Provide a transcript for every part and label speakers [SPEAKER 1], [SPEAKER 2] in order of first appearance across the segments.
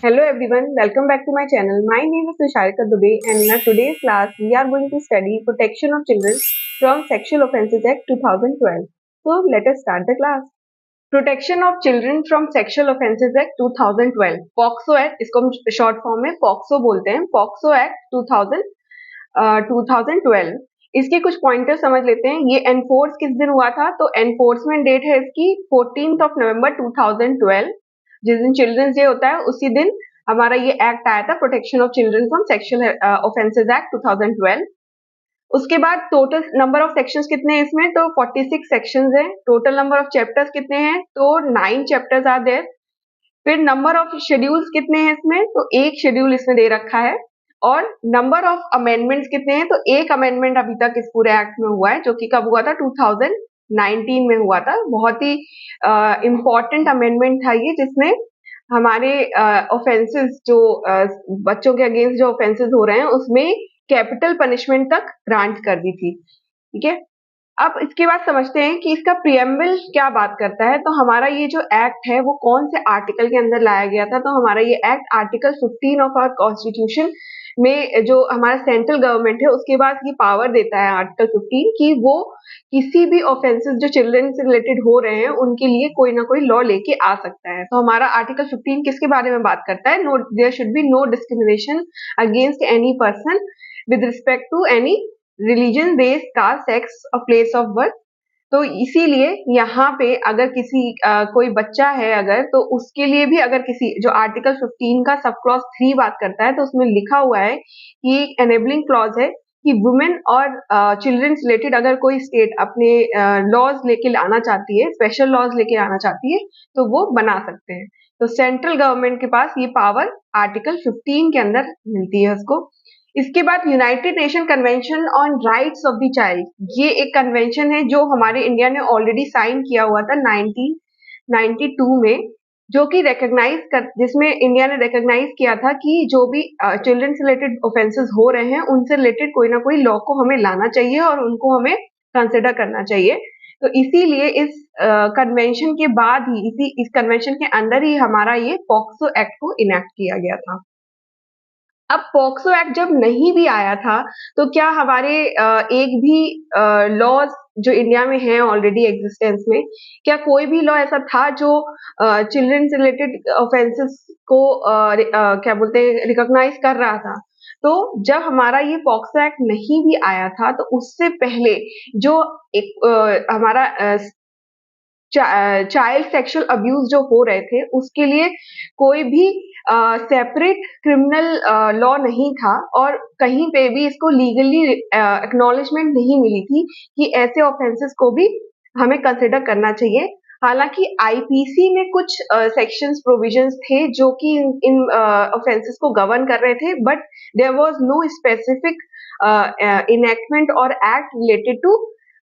[SPEAKER 1] Hello everyone, welcome back to my channel. My name is Nisharika Dubey and in our today's class we are going to study Protection of Children from Sexual Offences Act 2012. So let us start the class. Protection of Children from Sexual Offences Act 2012 POCSO act, इसको हम short form में POCSO बोलते हैं. POCSO act 2012. इसके कुछ pointer समझ लेते हैं. ये एनफोर्स किस दिन हुआ था? तो एनफोर्समेंट डेट है इसकी 14th November 2012. जिस दिन चिल्ड्रंस डे होता है उसी दिन हमारा ये एक्ट आया था, protection of children from sexual offences act 2012. उसके बाद टोटल नंबर ऑफ सेक्शंस कितने हैं इसमें? तो 46 सेक्शंस हैं. टोटल नंबर ऑफ चैप्टर्स कितने हैं? तो 9 चैप्टर्स आर देयर. फिर नंबर ऑफ शेड्यूल्स कितने हैं इसमें? तो एक शेड्यूल इसमें दे रखा है. और नंबर ऑफ अमेंडमेंट्स कितने हैं? तो एक अमेंडमेंट अभी तक इस पूरे एक्ट में हुआ है, जो कि कब हुआ था? 2019 में हुआ था. बहुत ही इम्पोर्टेंट अमेंडमेंट था ये, जिसने हमारे ऑफेंसेस जो बच्चों के अगेंस्ट जो ऑफेंसेस हो रहे हैं उसमें कैपिटल पनिशमेंट तक ग्रांट कर दी थी. ठीक है, अब इसके बाद समझते हैं कि इसका प्रियम्बल क्या बात करता है. तो हमारा ये जो एक्ट है वो कौन से आर्टिकल के अंदर लाया गया था? तो हमारा ये act article 15 of our constitution में, जो हमारा सेंट्रल गवर्नमेंट है उसके बाद ये पावर देता है आर्टिकल 15 कि वो किसी भी ऑफेंसेस जो चिल्ड्रन से रिलेटेड हो रहे हैं उनके लिए कोई ना कोई लॉ लेके आ सकता है. तो हमारा आर्टिकल 15 किसके बारे में बात करता है? No, there should be no discrimination against any person with respect to any religion, race, caste, sex और प्लेस ऑफ बर्थ. तो इसीलिए यहाँ पे अगर किसी कोई बच्चा है अगर, तो उसके लिए भी अगर किसी, जो आर्टिकल 15 का सब क्लॉज 3 बात करता है, तो उसमें लिखा हुआ है कि एक एनेबलिंग क्लॉज है कि वुमेन और चिल्ड्रन रिलेटेड अगर कोई स्टेट अपने लॉज लेके लाना चाहती है, स्पेशल लॉज लेके आना चाहती है, तो वो बना सकते हैं. तो सेंट्रल गवर्नमेंट के पास ये पावर आर्टिकल 15 के अंदर मिलती है उसको. इसके बाद United nation convention on rights of the child, ये एक कन्वेंशन है जो हमारे इंडिया ने ऑलरेडी साइन किया हुआ था 1992 में, जो कि जिसमें इंडिया ने रिकॉग्नाइज किया था कि जो भी चिल्ड्रन से रिलेटेड ऑफेंसेस हो रहे हैं उनसे रिलेटेड कोई ना कोई लॉ को हमें लाना चाहिए और उनको हमें कंसिडर करना चाहिए. तो इसीलिए इस कन्वेंशन के बाद ही, इस कन्वेंशन के अंदर ही हमारा ये पॉक्सो एक्ट को इनेक्ट किया गया था. अब पॉक्सो एक्ट जब नहीं भी आया था, तो क्या हमारे एक भी लॉज जो इंडिया में है ऑलरेडी एग्जिस्टेंस में, क्या कोई भी लॉ ऐसा था जो चिल्ड्रन से रिलेटेड ऑफेंसेस को क्या बोलते हैं, रिकॉग्नाइज कर रहा था? तो जब हमारा ये पॉक्सो एक्ट नहीं भी आया था, तो उससे पहले जो एक हमारा चाइल्ड सेक्सुअल अब्यूज जो हो रहे थे, उसके लिए कोई भी सेपरेट क्रिमिनल लॉ नहीं था और कहीं पे भी इसको लीगली एक्नॉलेजमेंट नहीं मिली थी कि ऐसे ऑफेंसेस को भी हमें कंसिडर करना चाहिए. हालांकि आईपीसी में कुछ सेक्शंस प्रोविजंस थे जो कि इन ऑफेंसेस को गवर्न कर रहे थे, but there was no specific enactment और act related to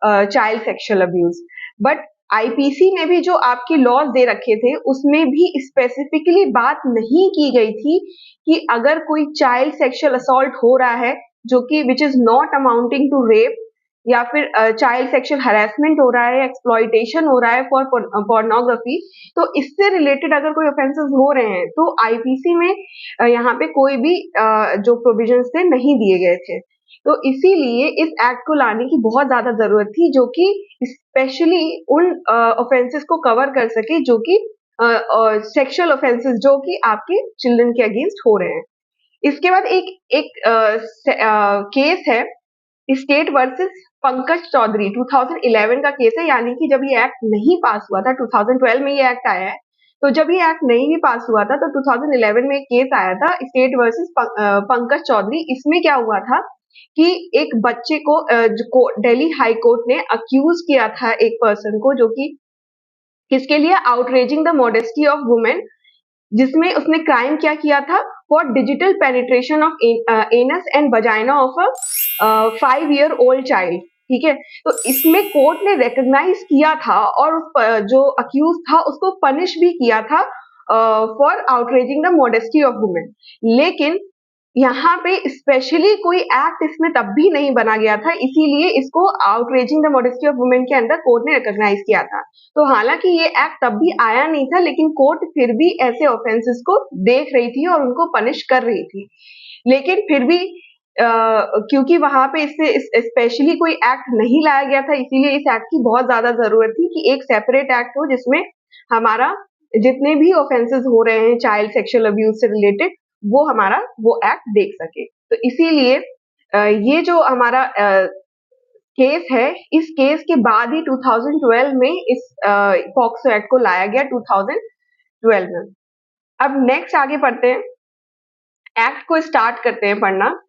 [SPEAKER 1] child sexual abuse. But IPC में भी जो आपके लॉज दे रखे थे उसमें भी स्पेसिफिकली बात नहीं की गई थी कि अगर कोई चाइल्ड सेक्सुअल असॉल्ट हो रहा है जो कि which is not amounting to rape, या फिर चाइल्ड सेक्सुअल हरेसमेंट हो रहा है, एक्सप्लॉइटेशन हो रहा है फॉर पोर्नोग्राफी, तो इससे रिलेटेड अगर कोई ऑफेंसेस हो रहे हैं तो आईपीसी में यहाँ पे कोई भी जो प्रोविजंस थे नहीं दिए गए थे. तो इसीलिए इस एक्ट को लाने की बहुत ज्यादा जरूरत थी, जो कि स्पेशली उन ऑफेंसेस को कवर कर सके जो कि सेक्सुअल ऑफेंसेस जो कि आपके चिल्ड्रन के अगेंस्ट हो रहे हैं. इसके बाद एक एक केस है, स्टेट वर्सेस पंकज चौधरी, 2011 का केस है. यानी कि जब ये एक्ट नहीं पास हुआ था, 2012 में ये एक्ट आया है, तो जब ये एक्ट नहीं भी पास हुआ था तो 2011 में एक केस आया था, स्टेट वर्सेस पंकज चौधरी. इसमें क्या हुआ था कि एक बच्चे को दिल्ली हाई कोर्ट ने अक्यूज किया था एक पर्सन को, जो कि किसके लिए? Outraging the modesty of women, जिसमें उसने क्राइम क्या किया था? For digital penetration of anus and vagina of a 5 year old child. ठीक है, तो इसमें कोर्ट ने रिकॉग्नाइज किया था और जो अक्यूज था उसको पनिश भी किया था for outraging the modesty of women. लेकिन यहाँ पे स्पेशली कोई एक्ट इसमें तब भी नहीं बना गया था, इसीलिए इसको outraging the modesty of women के अंदर कोर्ट ने रिकॉग्नाइज किया था। तो हालांकि ये एक्ट तब भी आया नहीं था, लेकिन कोर्ट फिर भी ऐसे ऑफेंसेस को देख रही थी और उनको पनिश कर रही थी। लेकिन फिर भी क्योंकि वहां पे इससे स्पेशली कोई एक्ट नहीं लाया गया था, इसीलिए इस एक्ट की बहुत ज्यादा जरूरत थी कि एक सेपरेट एक्ट हो जिसमें हमारा जितने भी ऑफेंसेस हो रहे हैं चाइल्ड सेक्सुअल अब्यूज से रिलेटेड, वो हमारा वो एक्ट देख सके। तो इसीलिए ये जो हमारा केस है, इस केस के बाद ही 2012 में इस पॉक्सो एक्ट को लाया गया 2012 में। अब नेक्स्ट आगे पढ़ते हैं, एक्ट को स्टार्ट करते हैं पढ़ना।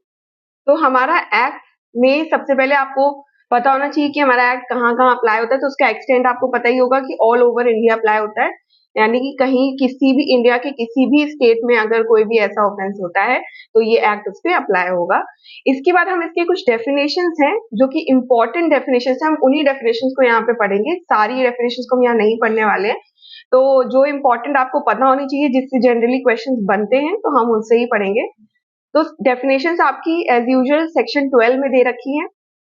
[SPEAKER 1] तो हमारा एक्ट में सबसे पहले आपको पता होना चाहिए कि हमारा एक्ट कहाँ-कहाँ अप्लाई होता है, तो उसका एक्सटेंट आपको पता ही होगा कि ऑल ओवर इंडिया अप्लाई होता है, यानी कि कहीं किसी भी इंडिया के किसी भी स्टेट में अगर कोई भी ऐसा ऑफेंस होता है, तो ये एक्ट उस पे अप्लाई होगा। इसके बाद हम इसके कुछ डेफिनेशंस हैं, जो कि इम्पोर्टेंट डेफिनेशंस हैं, हम उन्हीं डेफिनेशंस को यहाँ पे पढ़ेंगे, सारी डेफिनेशंस को हम यहाँ नहीं पढ़ने वाले हैं। तो जो इम्पोर्टेंट आपको पता होनी चाहिए, जिससे जनरली क्वेश्चंस बनते हैं, तो हम उनसे ही पढ़ेंगे। तो डेफिनेशंस आपकी एज यूजुअल सेक्शन 12 में दे रखी हैं।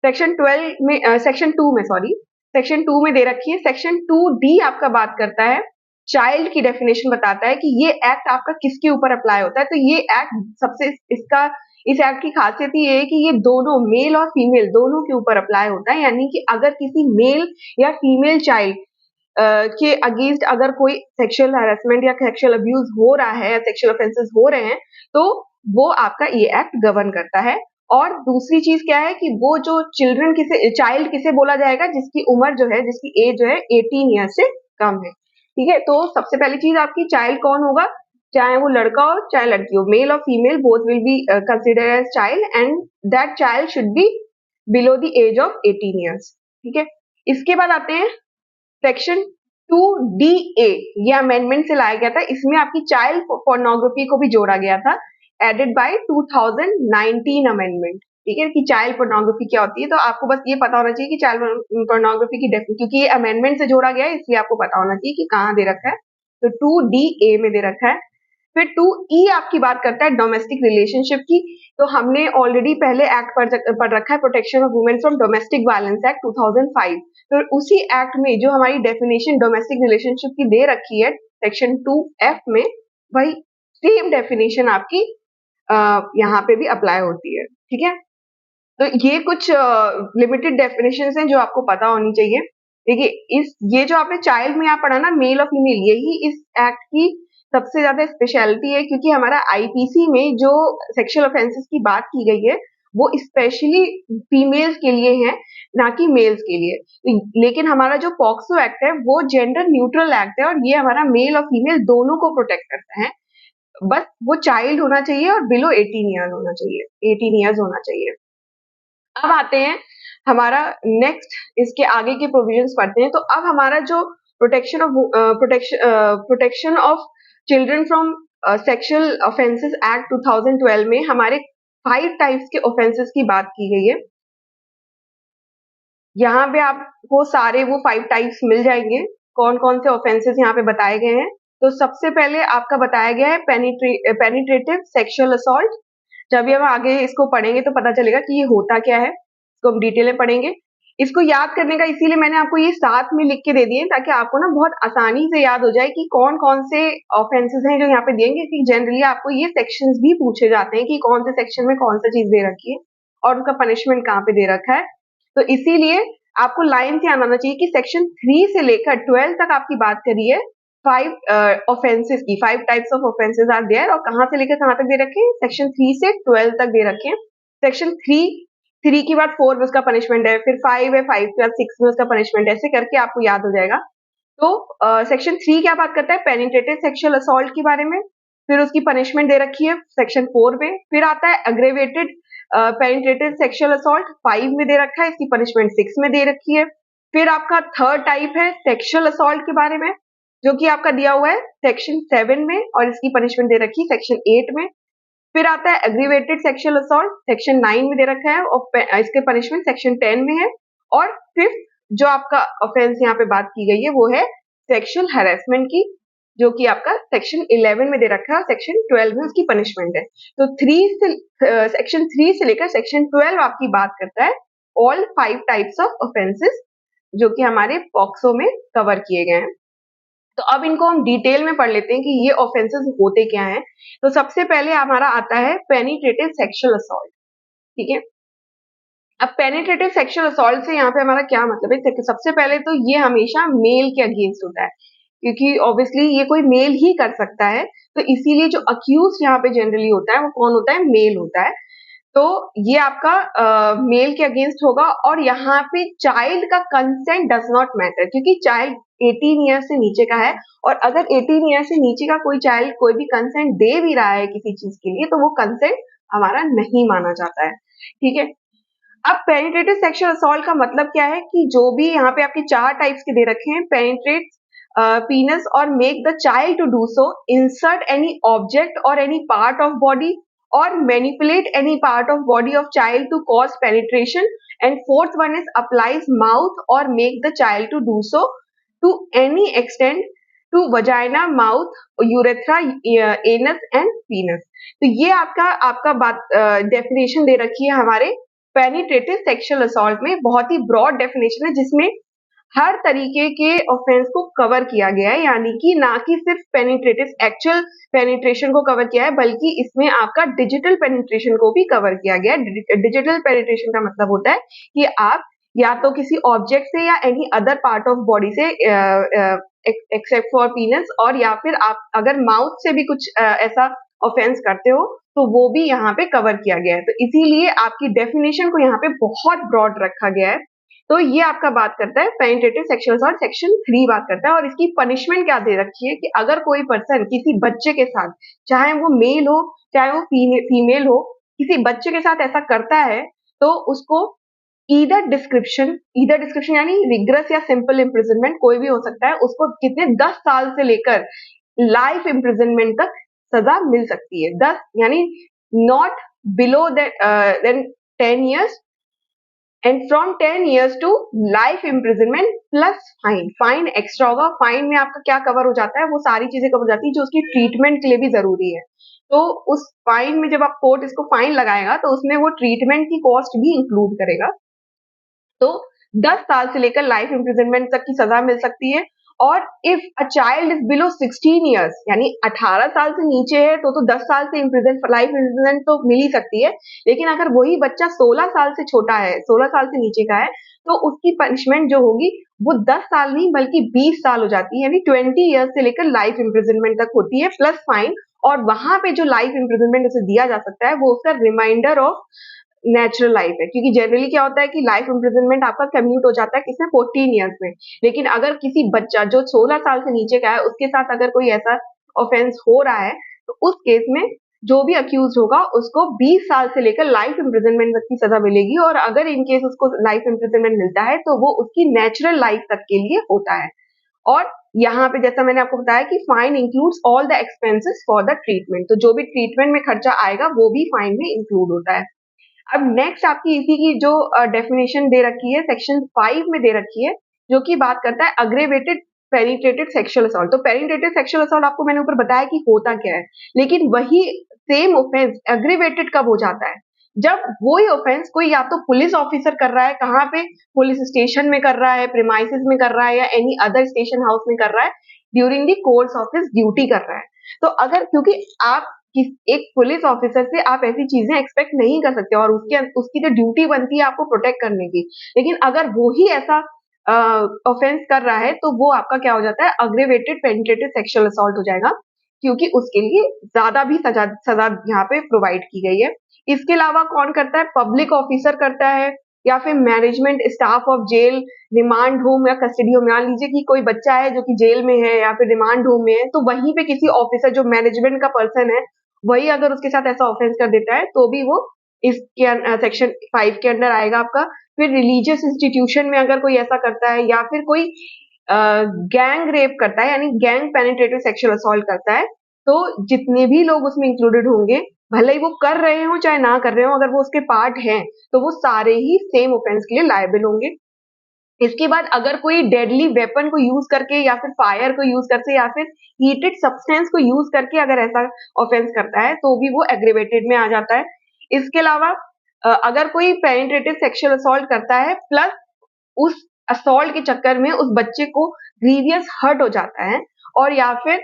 [SPEAKER 1] सेक्शन 12 में सेक्शन 2 में सॉरी सेक्शन 2 में दे रखी है। सेक्शन 2D आपका बात करता है, चाइल्ड की डेफिनेशन बताता है कि ये एक्ट आपका किसके ऊपर अप्लाई होता है। तो ये एक्ट सबसे इसका इस एक्ट की खासियत ये है कि ये दोनों मेल और फीमेल दोनों के ऊपर अप्लाई होता है, यानी कि अगर किसी मेल या फीमेल चाइल्ड के अगेंस्ट अगर कोई सेक्सुअल हैरेसमेंट या सेक्सुअल अब्यूज हो रहा है या सेक्सुअल ऑफेंसेस हो रहे हैं, तो वो आपका ये एक्ट गवर्न करता है। और दूसरी चीज क्या है कि वो जो चिल्ड्रन किसे चाइल्ड किसे बोला जाएगा, जिसकी उम्र जो है जिसकी एज जो है 18 ईयर से कम है। ठीक है, तो सबसे पहली चीज आपकी चाइल्ड कौन होगा, चाहे वो लड़का हो चाहे लड़की हो, मेल और female both will be considered as child and that child should be below the age of 18 years. ठीक है, इसके बाद आते हैं सेक्शन 2DA, ये अमेंडमेंट से लाया गया था। इसमें आपकी चाइल्ड पोर्नोग्राफी को भी जोड़ा गया था, एडेड बाय 2019 अमेंडमेंट। ठीक है, कि चाइल्ड पोर्नोग्राफी क्या होती है, तो आपको बस ये पता होना चाहिए कि चाइल्ड पोर्नोग्राफी की क्योंकि ये अमेंडमेंट से जोड़ा गया है, इसलिए आपको पता होना चाहिए कि कहाँ दे रखा है। तो 2DA में दे रखा है। फिर 2E आपकी बात करता है डोमेस्टिक रिलेशनशिप की। तो हमने ऑलरेडी पहले एक्ट पढ़ रखा है, protection of women from domestic violence act 2005। तो उसी एक्ट में जो हमारी डेफिनेशन डोमेस्टिक रिलेशनशिप की दे रखी है सेक्शन 2F में, वही सेम डेफिनेशन आपकी यहाँ पे भी अप्लाई होती है। ठीक है, तो ये कुछ लिमिटेड डेफिनेशंस हैं जो आपको पता होनी चाहिए। देखिए, ये जो आपने चाइल्ड में यहाँ पढ़ा ना, मेल और फीमेल, यही इस एक्ट की सबसे ज्यादा स्पेशलिटी है, क्योंकि हमारा आईपीसी में जो सेक्सुअल ऑफेंसेस की बात की गई है वो स्पेशली फीमेल्स के लिए है, ना कि मेल्स के लिए। लेकिन हमारा जो पॉक्सो एक्ट है वो जेंडर न्यूट्रल एक्ट है, और ये हमारा मेल और फीमेल दोनों को प्रोटेक्ट करता है। बस वो चाइल्ड होना चाहिए और बिलो 18 ईयर होना चाहिए, 18 ईयर्स होना चाहिए। अब आते हैं हमारा नेक्स्ट, इसके आगे के प्रोविजंस पढ़ते हैं। तो अब हमारा जो protection of children from sexual offences act 2012 में हमारे 5 टाइप्स के ऑफेंसेस की बात की गई है। यहाँ पे आपको सारे वो 5 टाइप्स मिल जाएंगे, कौन कौन से ऑफेंसेस यहाँ पे बताए गए हैं। तो सबसे पहले आपका बताया गया है पेनिट्रेटिव सेक्सुअल असॉल्ट। जब भी हम आगे इसको पढ़ेंगे तो पता चलेगा कि ये होता क्या है, इसको हम डिटेल में पढ़ेंगे। इसको याद करने का इसीलिए मैंने आपको ये साथ में लिख के दे दिए, ताकि आपको ना बहुत आसानी से याद हो जाए कि कौन कौन से ऑफेंसेस हैं जो यहाँ पे देंगे, कि जनरली आपको ये सेक्शंस भी पूछे जाते हैं कि कौन से सेक्शन में कौन सा चीज दे रखी है और उनका पनिशमेंट कहाँ पे दे रखा है। तो इसीलिए आपको लाइन से आना चाहिए कि सेक्शन 3 से लेकर 12 तक आपकी बात करी है 5 ऑफेंसेस की, 5 types of offences are there, और कहाँ से लेकर कहाँ तक दे रखे हैं, सेक्शन 3 से 12 तक दे रखे हैं। सेक्शन 3 के बाद 4 में उसका पनिशमेंट है, फिर 5 है, 5 के बाद 6 में उसका पनिशमेंट है, ऐसे करके आपको याद हो जाएगा। तो सेक्शन 3 क्या बात करता है, पेनिट्रेटिव सेक्सुअल असॉल्ट के बारे में, फिर उसकी पनिशमेंट दे रखी है सेक्शन 4 में। फिर आता है अग्रेवेटेड पेनिट्रेटिव सेक्सुअल असॉल्ट, 5 में दे रखा है, इसकी पनिशमेंट 6 में दे रखी है। फिर आपका थर्ड टाइप है सेक्सुअल असॉल्ट के बारे में, जो कि आपका दिया हुआ है सेक्शन 7 में, और इसकी पनिशमेंट दे रखी है सेक्शन 8 में। फिर आता है एग्रीवेटेड सेक्सुअल असॉल्ट, सेक्शन 9 में दे रखा है, और इसके पनिशमेंट सेक्शन 10 में है। और फिफ्थ जो आपका ऑफेंस यहाँ पे बात की गई है वो है सेक्सुअल हैरेसमेंट की, जो कि आपका सेक्शन 11 में दे रखा है, सेक्शन 12 में उसकी पनिशमेंट है। तो सेक्शन 3 से लेकर सेक्शन 12 आपकी बात करता है ऑल 5 टाइप्स ऑफ ऑफेंसेस जो कि हमारे पॉक्सो में कवर किए गए हैं। तो अब इनको हम डिटेल में पढ़ लेते हैं कि ये ऑफेंसेस होते क्या हैं। तो सबसे पहले हमारा आता है पेनिट्रेटिव सेक्सुअल असॉल्ट, ठीक है। अब पेनिट्रेटिव सेक्सुअल असॉल्ट से यहाँ पे हमारा क्या मतलब है? सबसे पहले तो ये हमेशा मेल के अगेंस्ट होता है, क्योंकि ऑब्वियसली ये कोई मेल ही कर सकता है, तो इसीलिए जो अक्यूज यहाँ पे जनरली होता है वो कौन होता है? मेल होता है। तो ये आपका मेल के अगेंस्ट होगा, और यहाँ पे चाइल्ड का कंसेंट डज नॉट मैटर, क्योंकि चाइल्ड 18 ईयर से नीचे का है, और अगर 18 ईयर से नीचे का कोई चाइल्ड कोई भी कंसेंट दे भी रहा है किसी चीज के लिए, तो वो कंसेंट हमारा नहीं माना जाता है, ठीक है। अब पेनिट्रेटिव सेक्सुअल असॉल्ट का मतलब क्या है कि जो भी यहाँ पे आपके 4 टाइप्स के दे रखे हैं, penetrate penis or make the child to do so, insert any object or any part of body, or manipulate any part of body of child to cause penetration, and fourth one is applies mouth or make the child to do so to any extent to vagina, mouth, urethra, anus and penis। तो ये आपका आपका बात definition दे रखी है हमारे penetrative sexual assault में। बहुत ही ब्रॉड डेफिनेशन है जिसमें हर तरीके के ऑफेंस को कवर किया गया है, यानी कि ना कि सिर्फ पेनिट्रेटिव एक्चुअल पेनिट्रेशन को कवर किया है, बल्कि इसमें आपका डिजिटल पेनिट्रेशन को भी कवर किया गया है। डिजिटल पेनिट्रेशन का मतलब होता है कि आप या तो किसी ऑब्जेक्ट से या any other part of body से एक्सेप्ट फॉर पीनस, और या फिर आप अगर माउथ से भी कुछ ऐसा ऑफेंस करते हो तो वो भी यहाँ पे कवर किया गया है। तो इसीलिए आपकी डेफिनेशन को यहाँ पे बहुत ब्रॉड रखा गया है। तो ये आपका बात करता है पेनिट्रेटिव सेक्सुअल असॉल्ट सेक्शन 3 बात करता है, और इसकी पनिशमेंट क्या दे रखी है कि अगर कोई पर्सन किसी बच्चे के साथ, चाहे वो मेल हो चाहे वो फीमेल हो, किसी बच्चे के साथ ऐसा करता है, तो उसको ईदर डिस्क्रिप्शन यानी रिग्रेस या सिंपल इम्प्रिजनमेंट, कोई भी हो सकता है, उसको कितने 10 साल से लेकर लाइफ इम्प्रिजनमेंट तक सजा मिल सकती है। 10 यानी not below than 10 years, and from 10 years to life imprisonment plus fine. Fine extra होगा। फाइन में आपका क्या कवर हो जाता है? वो सारी चीजें कवर हो जाती है जो उसकी ट्रीटमेंट के लिए भी जरूरी है। तो उस फाइन में जब आप कोर्ट इसको फाइन लगाएगा तो उसमें वो ट्रीटमेंट की कॉस्ट भी इंक्लूड करेगा। तो 10 साल से लेकर लाइफ इम्प्रिजनमेंट तक की सजा मिल सकती है। और if a child is below 16 years, यानी 18 साल से नीचे है, तो 10 साल से लाइफ इम्प्रिजनमेंट तो मिल ही सकती है। लेकिन अगर वही बच्चा 16 साल से छोटा है, 16 साल से नीचे का है, तो उसकी पनिशमेंट जो होगी वो 10 साल नहीं बल्कि 20 साल हो जाती है, यानी 20 years से लेकर लाइफ इम्प्रिजनमेंट तक होती है प्लस फाइन। और वहां पे जो लाइफ इम्प्रिजनमेंट उसे दिया जा सकता है वो उसका रिमाइंडर ऑफ नेचुरल लाइफ है, क्योंकि जनरली क्या होता है कि लाइफ इम्प्रिजनमेंट आपका कम्यूट हो जाता है किसमें? 14 years में। लेकिन अगर किसी बच्चा जो 16 साल से नीचे का है उसके साथ अगर कोई ऐसा ऑफेंस हो रहा है, तो उस केस में जो भी अक्यूज होगा उसको 20 साल से लेकर लाइफ इम्प्रिजनमेंट तक की सजा मिलेगी। और अगर इनकेस उसको लाइफ इम्प्रिजनमेंट मिलता है तो वो उसकी नेचुरल लाइफ तक के लिए होता है। और यहाँ पे जैसा मैंने आपको बताया कि fine includes all the expenses for the treatment, तो जो भी ट्रीटमेंट में खर्चा आएगा वो भी फाइन में इंक्लूड होता है। अब नेक्स्ट आपकी इसी की जो डेफिनेशन दे रखी है सेक्शन 5 में दे रखी है, जो कि बात करता है अग्रेवेटेड पेनिट्रेटिव सेक्सुअल असॉल्ट। तो पेनिट्रेटिव सेक्सुअल असॉल्ट आपको मैंने ऊपर बताया कि होता क्या है, लेकिन वही सेम ऑफेंस अग्रेवेटेड कब हो जाता है? जब वही ऑफेंस कोई या तो पुलिस ऑफिसर कर रहा है, कहाँ पे? पुलिस स्टेशन में कर रहा है, प्रीमाइसेस में कर रहा है, या एनी अदर स्टेशन हाउस में कर रहा है, during the course of his duty कर रहा है। तो अगर, क्योंकि आप एक पुलिस ऑफिसर से आप ऐसी चीजें एक्सपेक्ट नहीं कर सकते, और उसकी तो ड्यूटी बनती है आपको प्रोटेक्ट करने की। लेकिन अगर वो ही ऐसा ऑफेंस कर रहा है तो वो आपका क्या हो जाता है? अग्रेवेटेड पेनिट्रेटिव सेक्सुअल असॉल्ट हो जाएगा, क्योंकि उसके लिए ज्यादा भी सजा यहाँ पे प्रोवाइड की गई है। इसके अलावा कौन करता है? पब्लिक ऑफिसर करता है, या फिर management staff of jail, remand home या कस्टडी होम। मान लीजिए कि कोई बच्चा है जो कि जेल में है या फिर रिमांड होम में है, तो वहीं पे किसी ऑफिसर जो मैनेजमेंट का पर्सन है, वही अगर उसके साथ ऐसा ऑफेंस कर देता है तो भी वो इसके सेक्शन 5 के अंडर आएगा आपका। फिर रिलीजियस इंस्टीट्यूशन में अगर कोई ऐसा करता है, या फिर कोई गैंग रेप करता है, यानी गैंग पेनिट्रेटिव सेक्सुअल असॉल्ट करता है, तो जितने भी लोग उसमें इंक्लूडेड होंगे, भले ही वो कर रहे हो चाहे ना कर रहे हो, अगर वो उसके पार्ट हैं, तो वो सारे ही सेम ऑफेंस के लिए लायबल होंगे। इसके बाद अगर कोई डेडली वेपन को यूज करके या फिर फायर को यूज करके या फिर हीटेड सब्सटेंस को यूज करके अगर ऐसा ऑफेंस करता है तो भी वो एग्रीवेटेड में आ जाता है। इसके अलावा अगर कोई पेनिट्रेटिव सेक्सुअल असॉल्ट करता है प्लस उस असॉल्ट के चक्कर में उस बच्चे को ग्रीवियस हर्ट हो जाता है और या फिर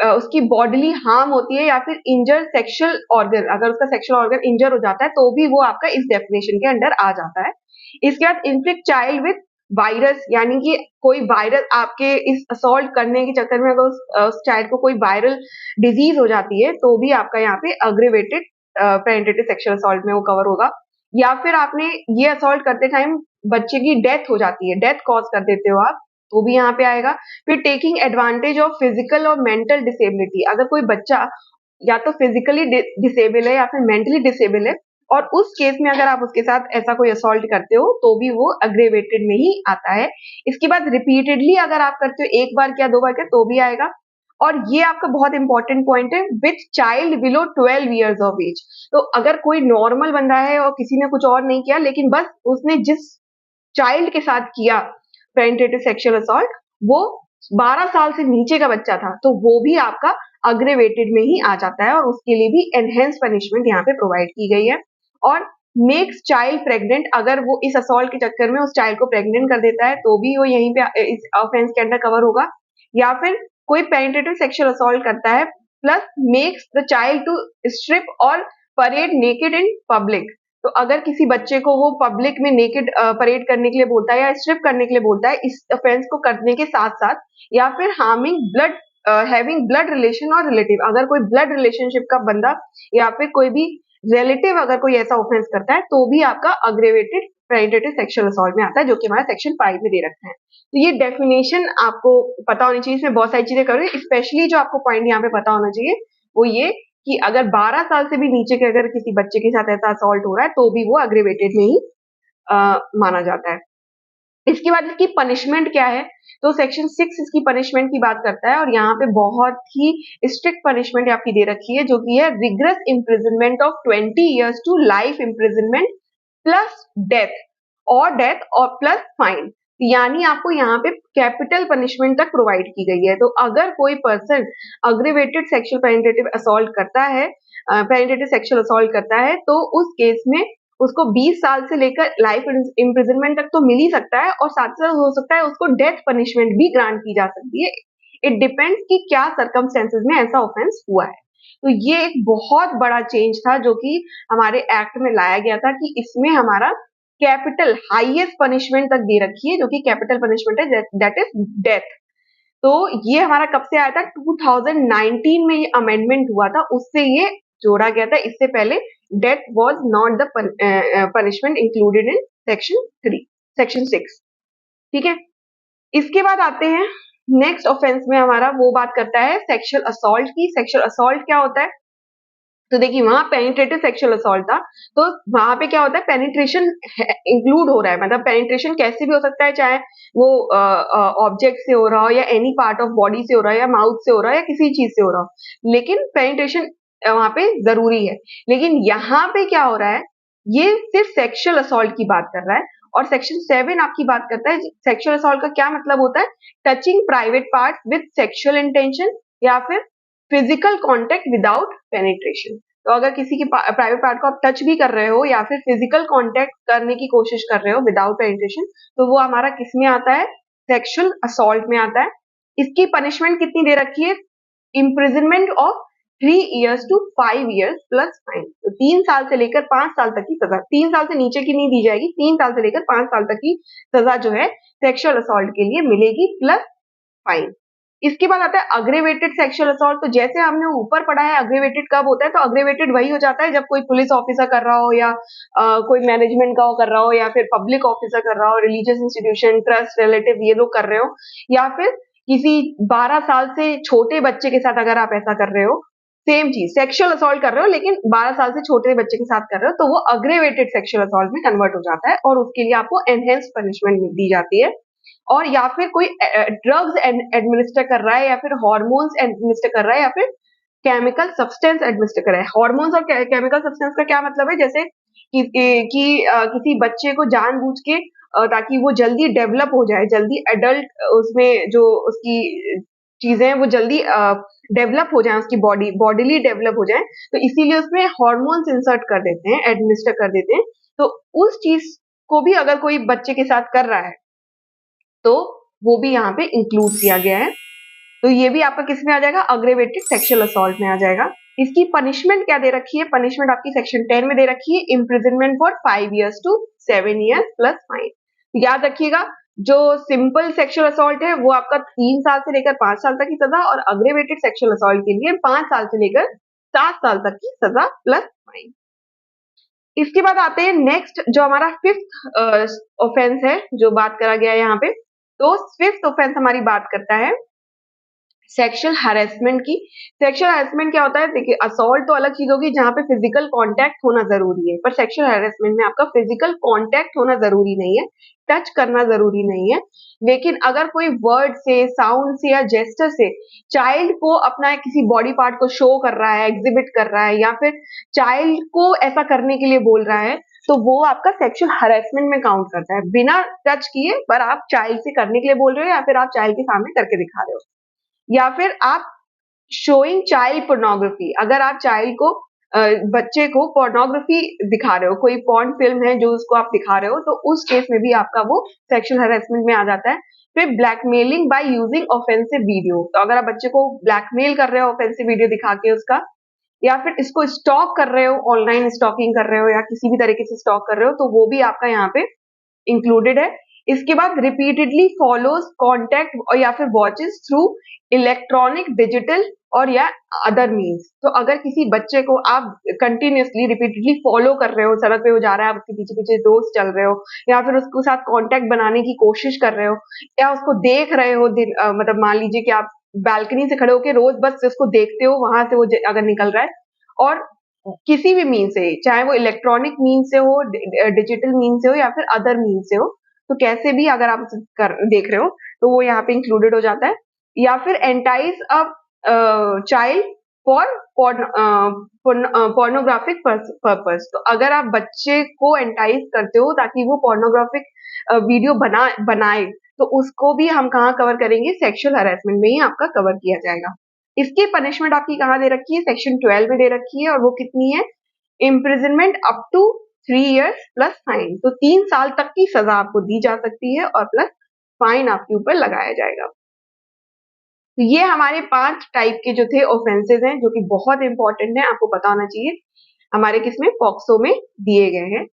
[SPEAKER 1] उसकी बॉडीली हार्म होती है या फिर इंजर सेक्सुअल ऑर्गन, अगर उसका सेक्सुअल ऑर्गन इंजर हो जाता है तो भी वो आपका इस डेफिनेशन के अंडर आ जाता है। इसके बाद इन्फेक्ट चाइल्ड विथ वायरस, यानी कि कोई वायरस आपके इस असॉल्ट करने के चक्कर में अगर उस चाइल्ड को कोई वायरल डिजीज हो जाती है तो भी आपका यहाँ पे अग्रेवेटेड पेनिट्रेटिव सेक्सुअल असॉल्ट में वो कवर होगा। या फिर आपने ये असॉल्ट करते टाइम बच्चे की डेथ हो जाती है, डेथ कॉज कर देते हो आप, तो भी यहाँ पे आएगा। फिर टेकिंग एडवांटेज ऑफ फिजिकल और मेंटल डिसेबिलिटी, अगर कोई बच्चा या तो फिजिकली डिसेबल है या फिर मेंटली डिसेबल है और उस केस में अगर आप उसके साथ ऐसा कोई असॉल्ट करते हो तो भी वो अग्रेवेटेड में ही आता है। इसके बाद रिपीटेडली अगर आप करते हो, एक बार किया, दो बार किया, तो भी आएगा। और ये आपका बहुत इंपॉर्टेंट पॉइंट है, with child below 12 years of age. तो अगर कोई नॉर्मल बंदा है और किसी ने कुछ और नहीं किया लेकिन बस उसने जिस चाइल्ड के साथ किया पेनिट्रेटिव सेक्सुअल असॉल्ट वो 12 साल से नीचे का बच्चा था, तो वो भी आपका अग्रेवेटेड में ही आ जाता है और उसके लिए भी एनहेंस पनिशमेंट यहाँ पे प्रोवाइड की गई है। और मेक्स चाइल्ड प्रेग्नेंट, अगर वो इस असॉल्ट के चक्कर में उस चाइल्ड को प्रेग्नेंट कर देता है तो भी वो यहीं पे इस ऑफेंस के अंडर कवर होगा। या फिर कोई पेनिट्रेटिव सेक्सुअल असॉल्ट करता है plus makes the child to strip और परेड नेकेड इन पब्लिक, तो अगर किसी बच्चे को वो पब्लिक में नेकेड परेड करने के लिए बोलता है या स्ट्रिप करने के लिए बोलता है इस ऑफेंस को करने के साथ साथ, या फिर harming blood having blood relation और रिलेटिव, अगर कोई ब्लड रिलेशनशिप का बंदा या फिर कोई भी रिलेटिव अगर कोई ऐसा ऑफेंस करता है तो भी आपका अग्रेवेटेड पेनिट्रेटिव सेक्सुअल असॉल्ट में आता है, जो कि हमारा सेक्शन 5 में दे रखा है। तो ये डेफिनेशन आपको पता होनी चाहिए, इसमें बहुत सारी चीजें करो, स्पेशली जो आपको पॉइंट यहाँ पे पता होना चाहिए वो ये कि अगर 12 साल से भी नीचे के अगर किसी बच्चे के साथ ऐसा असॉल्ट हो रहा है तो भी वो अग्रेवेटेड में ही माना जाता है। इसके बाद इसकी पनिशमेंट क्या है, तो सेक्शन 6 इसकी पनिशमेंट की बात करता है और यहाँ पे बहुत ही स्ट्रिक्ट पनिशमेंट आपकी दे रखी है, जो कि है rigorous imprisonment of 20 years to life imprisonment plus death और प्लस फाइन, यानी आपको यहाँ पे कैपिटल पनिशमेंट तक प्रोवाइड की गई है। तो अगर कोई पर्सन अग्रेवेटेड सेक्सुअल पेनिट्रेटिव असॉल्ट करता है, पेनिट्रेटिव सेक्सुअल असॉल्ट करता है, तो उस केस में उसको 20 साल से लेकर लाइफ इम्प्रिजनमेंट तक तो मिल ही सकता है और साथ साथ हो सकता है उसको डेथ पनिशमेंट भी ग्रांट की जा सकती है। इट डिपेंड्स कि क्या सर्कमस्टेंसेस में ऐसा ऑफेंस हुआ है। तो ये एक बहुत बड़ा चेंज था जो कि हमारे एक्ट में लाया गया था कि इसमें हमारा कैपिटल हाईएस्ट पनिशमेंट तक दे रखी है, जो कि कैपिटल पनिशमेंट है, दैट इज डेथ। तो ये हमारा कब से आया था, 2019 में ये अमेंडमेंट हुआ था, उससे ये जोड़ा गया था। इससे पहले death was not the punishment included in section 6। ठीक है, इसके बाद आते हैं नेक्स्ट ऑफेंस में, हमारा वो बात करता है सेक्सुअल असॉल्ट की। सेक्सुअल असॉल्ट क्या होता है, तो देखिए वहां पेनिट्रेटिव सेक्सुअल असॉल्ट था, तो वहां पे क्या होता है, पेनिट्रेशन इंक्लूड हो रहा है, मतलब पेनिट्रेशन कैसे भी हो सकता है, चाहे वो ऑब्जेक्ट से हो रहा हो या एनी पार्ट ऑफ बॉडी से हो रहा है या माउथ से हो रहा है या किसी चीज से हो रहा हो, लेकिन पेनिट्रेशन वहां पे जरूरी है। लेकिन यहाँ पे क्या हो रहा है, ये सिर्फ सेक्सुअल असॉल्ट की बात कर रहा है और सेक्शन 7 आपकी बात करता है सेक्सुअल असॉल्ट का क्या मतलब होता है, touching private part with sexual intention या फिर फिजिकल कांटेक्ट विदाउट पेनिट्रेशन। तो अगर किसी की प्राइवेट पार्ट को आप टच भी कर रहे हो या फिर फिजिकल कांटेक्ट करने की कोशिश कर रहे हो विदाउट पेनिट्रेशन, तो वो हमारा किस में आता है, सेक्सुअल असॉल्ट में आता है। इसकी पनिशमेंट कितनी दे रखी है, imprisonment of 3 years to 5 years plus fine. तो 3 साल से लेकर 5 साल तक की सजा, 3 साल से नीचे की नहीं दी जाएगी, 3 साल से लेकर 5 साल तक की सजा जो है सेक्सुअल असॉल्ट के लिए मिलेगी प्लस फाइन। इसके बाद आता है अग्रेवेटेड सेक्सुअल असॉल्ट। तो जैसे हमने ऊपर पढ़ा है अग्रेवेटेड कब होता है, तो अग्रेवेटेड वही हो जाता है जब कोई पुलिस ऑफिसर कर रहा हो या कोई मैनेजमेंट का कर रहा हो या फिर पब्लिक ऑफिसर कर रहा हो, रिलीजियस इंस्टीट्यूशन, ट्रस्ट, रिलेटिव, ये लोग कर रहे हो, या फिर किसी 12 साल से छोटे बच्चे के साथ अगर आप ऐसा कर रहे हो, सेम चीज सेक्सुअल असॉल्ट कर रहे हो लेकिन 12 साल से छोटे बच्चे के साथ कर रहे हो, तो वो अग्रेवेटेड सेक्सुअल असॉल्ट में कन्वर्ट हो जाता है और उसके लिए आपको एनहेंस पनिशमेंट दी जाती है। और या फिर कोई ड्रग्स एडमिनिस्टर कर रहा है या फिर हार्मोन्स एडमिनिस्टर कर रहा है या फिर केमिकल सब्सटेंस एडमिनिस्टर कर रहा है। हार्मोन्स और केमिकल सब्सटेंस का क्या मतलब है, जैसे किसी बच्चे को जानबूझ के ताकि वो जल्दी डेवलप हो जाए, जल्दी एडल्ट उसमें जो उसकी चीजें हैं वो जल्दी डेवलप हो जाए, उसकी बॉडीली डेवलप हो जाए, तो इसीलिए उसमें हार्मोन्स इंसर्ट कर देते हैं, एडमिनिस्टर कर देते हैं। तो उस चीज को भी अगर कोई बच्चे के साथ कर रहा है तो वो भी यहाँ पे इंक्लूड किया गया है। तो ये भी आपका किस में आ जाएगा, अग्रेवेटेड सेक्सुअल असॉल्ट में आ जाएगा। इसकी पनिशमेंट क्या दे रखी है, पनिशमेंट आपकी सेक्शन 10 में दे रखी है, imprisonment for 5 years to 7 years plus fine. याद रखिएगा, जो सिंपल सेक्सुअल असॉल्ट है वो आपका 3 साल से लेकर 5 साल तक की सजा, और अग्रेवेटेड सेक्सुअल असॉल्ट के लिए 5 साल से लेकर 7 साल तक की सजा प्लस फाइन। इसके बाद आते हैं नेक्स्ट, जो हमारा फिफ्थ ऑफेंस है जो बात करा गया है यहाँ पे। तो फिफ्थ ऑफेंस हमारी बात करता है सेक्सुअल हैरेसमेंट की। सेक्सुअल हैरेसमेंट क्या होता है, देखिए असॉल्ट तो अलग चीज होगी जहां पे फिजिकल कांटेक्ट होना जरूरी है, पर सेक्सुअल हैरेसमेंट में आपका फिजिकल कांटेक्ट होना जरूरी नहीं है, टच करना जरूरी नहीं है, लेकिन अगर कोई वर्ड से, साउंड से या जेस्टर से चाइल्ड को अपना किसी बॉडी पार्ट को शो कर रहा है, एग्जिबिट कर रहा है, या फिर चाइल्ड को ऐसा करने के लिए बोल रहा है, तो वो आपका सेक्सुअल हैरेसमेंट में काउंट करता है, बिना टच किए पर आप चाइल्ड से करने के लिए बोल रहे हो या फिर आप चाइल्ड के सामने करके दिखा रहे हो। या फिर आप शोइंग चाइल्ड पोर्नोग्राफी, अगर आप चाइल्ड को बच्चे को पोर्नोग्राफी दिखा रहे हो, कोई पॉर्न फिल्म है जो उसको आप दिखा रहे हो, तो उस केस में भी आपका वो सेक्सुअल हैरेसमेंट में आ जाता है। फिर blackmailing by using offensive video, तो अगर आप बच्चे को ब्लैकमेल कर रहे हो ऑफेंसिव वीडियो दिखा के उसका, या फिर इसको स्टॉक कर रहे हो, ऑनलाइन स्टॉकिंग कर रहे हो या किसी भी तरीके से स्टॉक कर रहे हो, तो वो भी आपका यहाँ पे इंक्लूडेड है। इसके बाद रिपीटेडली फॉलोज कॉन्टेक्ट और या फिर वॉचेस थ्रू इलेक्ट्रॉनिक, डिजिटल और या अदर मीन्स। तो अगर किसी बच्चे को आप कंटिन्यूसली रिपीटेडली फॉलो कर रहे हो, सड़क पे वो जा रहा है, आप उसके पीछे पीछे रोज चल रहे हो, या फिर उसके साथ कांटेक्ट बनाने की कोशिश कर रहे हो, या उसको देख रहे हो मतलब मान लीजिए कि आप बालकनी से खड़े होकर रोज बस उसको देखते हो, वहां से वो अगर निकल रहा है, और किसी भी मीन से, चाहे वो इलेक्ट्रॉनिक मीन से हो, डिजिटल मीन से हो या फिर अदर मीन से हो, तो कैसे भी अगर आप देख रहे हो तो वो यहाँ पे इंक्लूडेड हो जाता है। या फिर entice a child for pornographic purpose, तो अगर आप बच्चे को एंटाइज करते हो ताकि वो पोर्नोग्राफिक वीडियो बनाए, तो उसको भी हम कहाँ कवर करेंगे, सेक्सुअल हैरेसमेंट में ही आपका कवर किया जाएगा। इसकी पनिशमेंट आपकी कहाँ दे रखी है, सेक्शन 12 में दे रखी है, और वो कितनी है, imprisonment up to 3 years plus fine. तो 3 साल तक की सजा आपको दी जा सकती है और प्लस फाइन आपके ऊपर लगाया जाएगा। तो ये हमारे 5 टाइप के जो थे ऑफेंसेस हैं, जो कि बहुत इंपॉर्टेंट है, आपको पता होना चाहिए, हमारे किसमें, पॉक्सो में दिए गए हैं।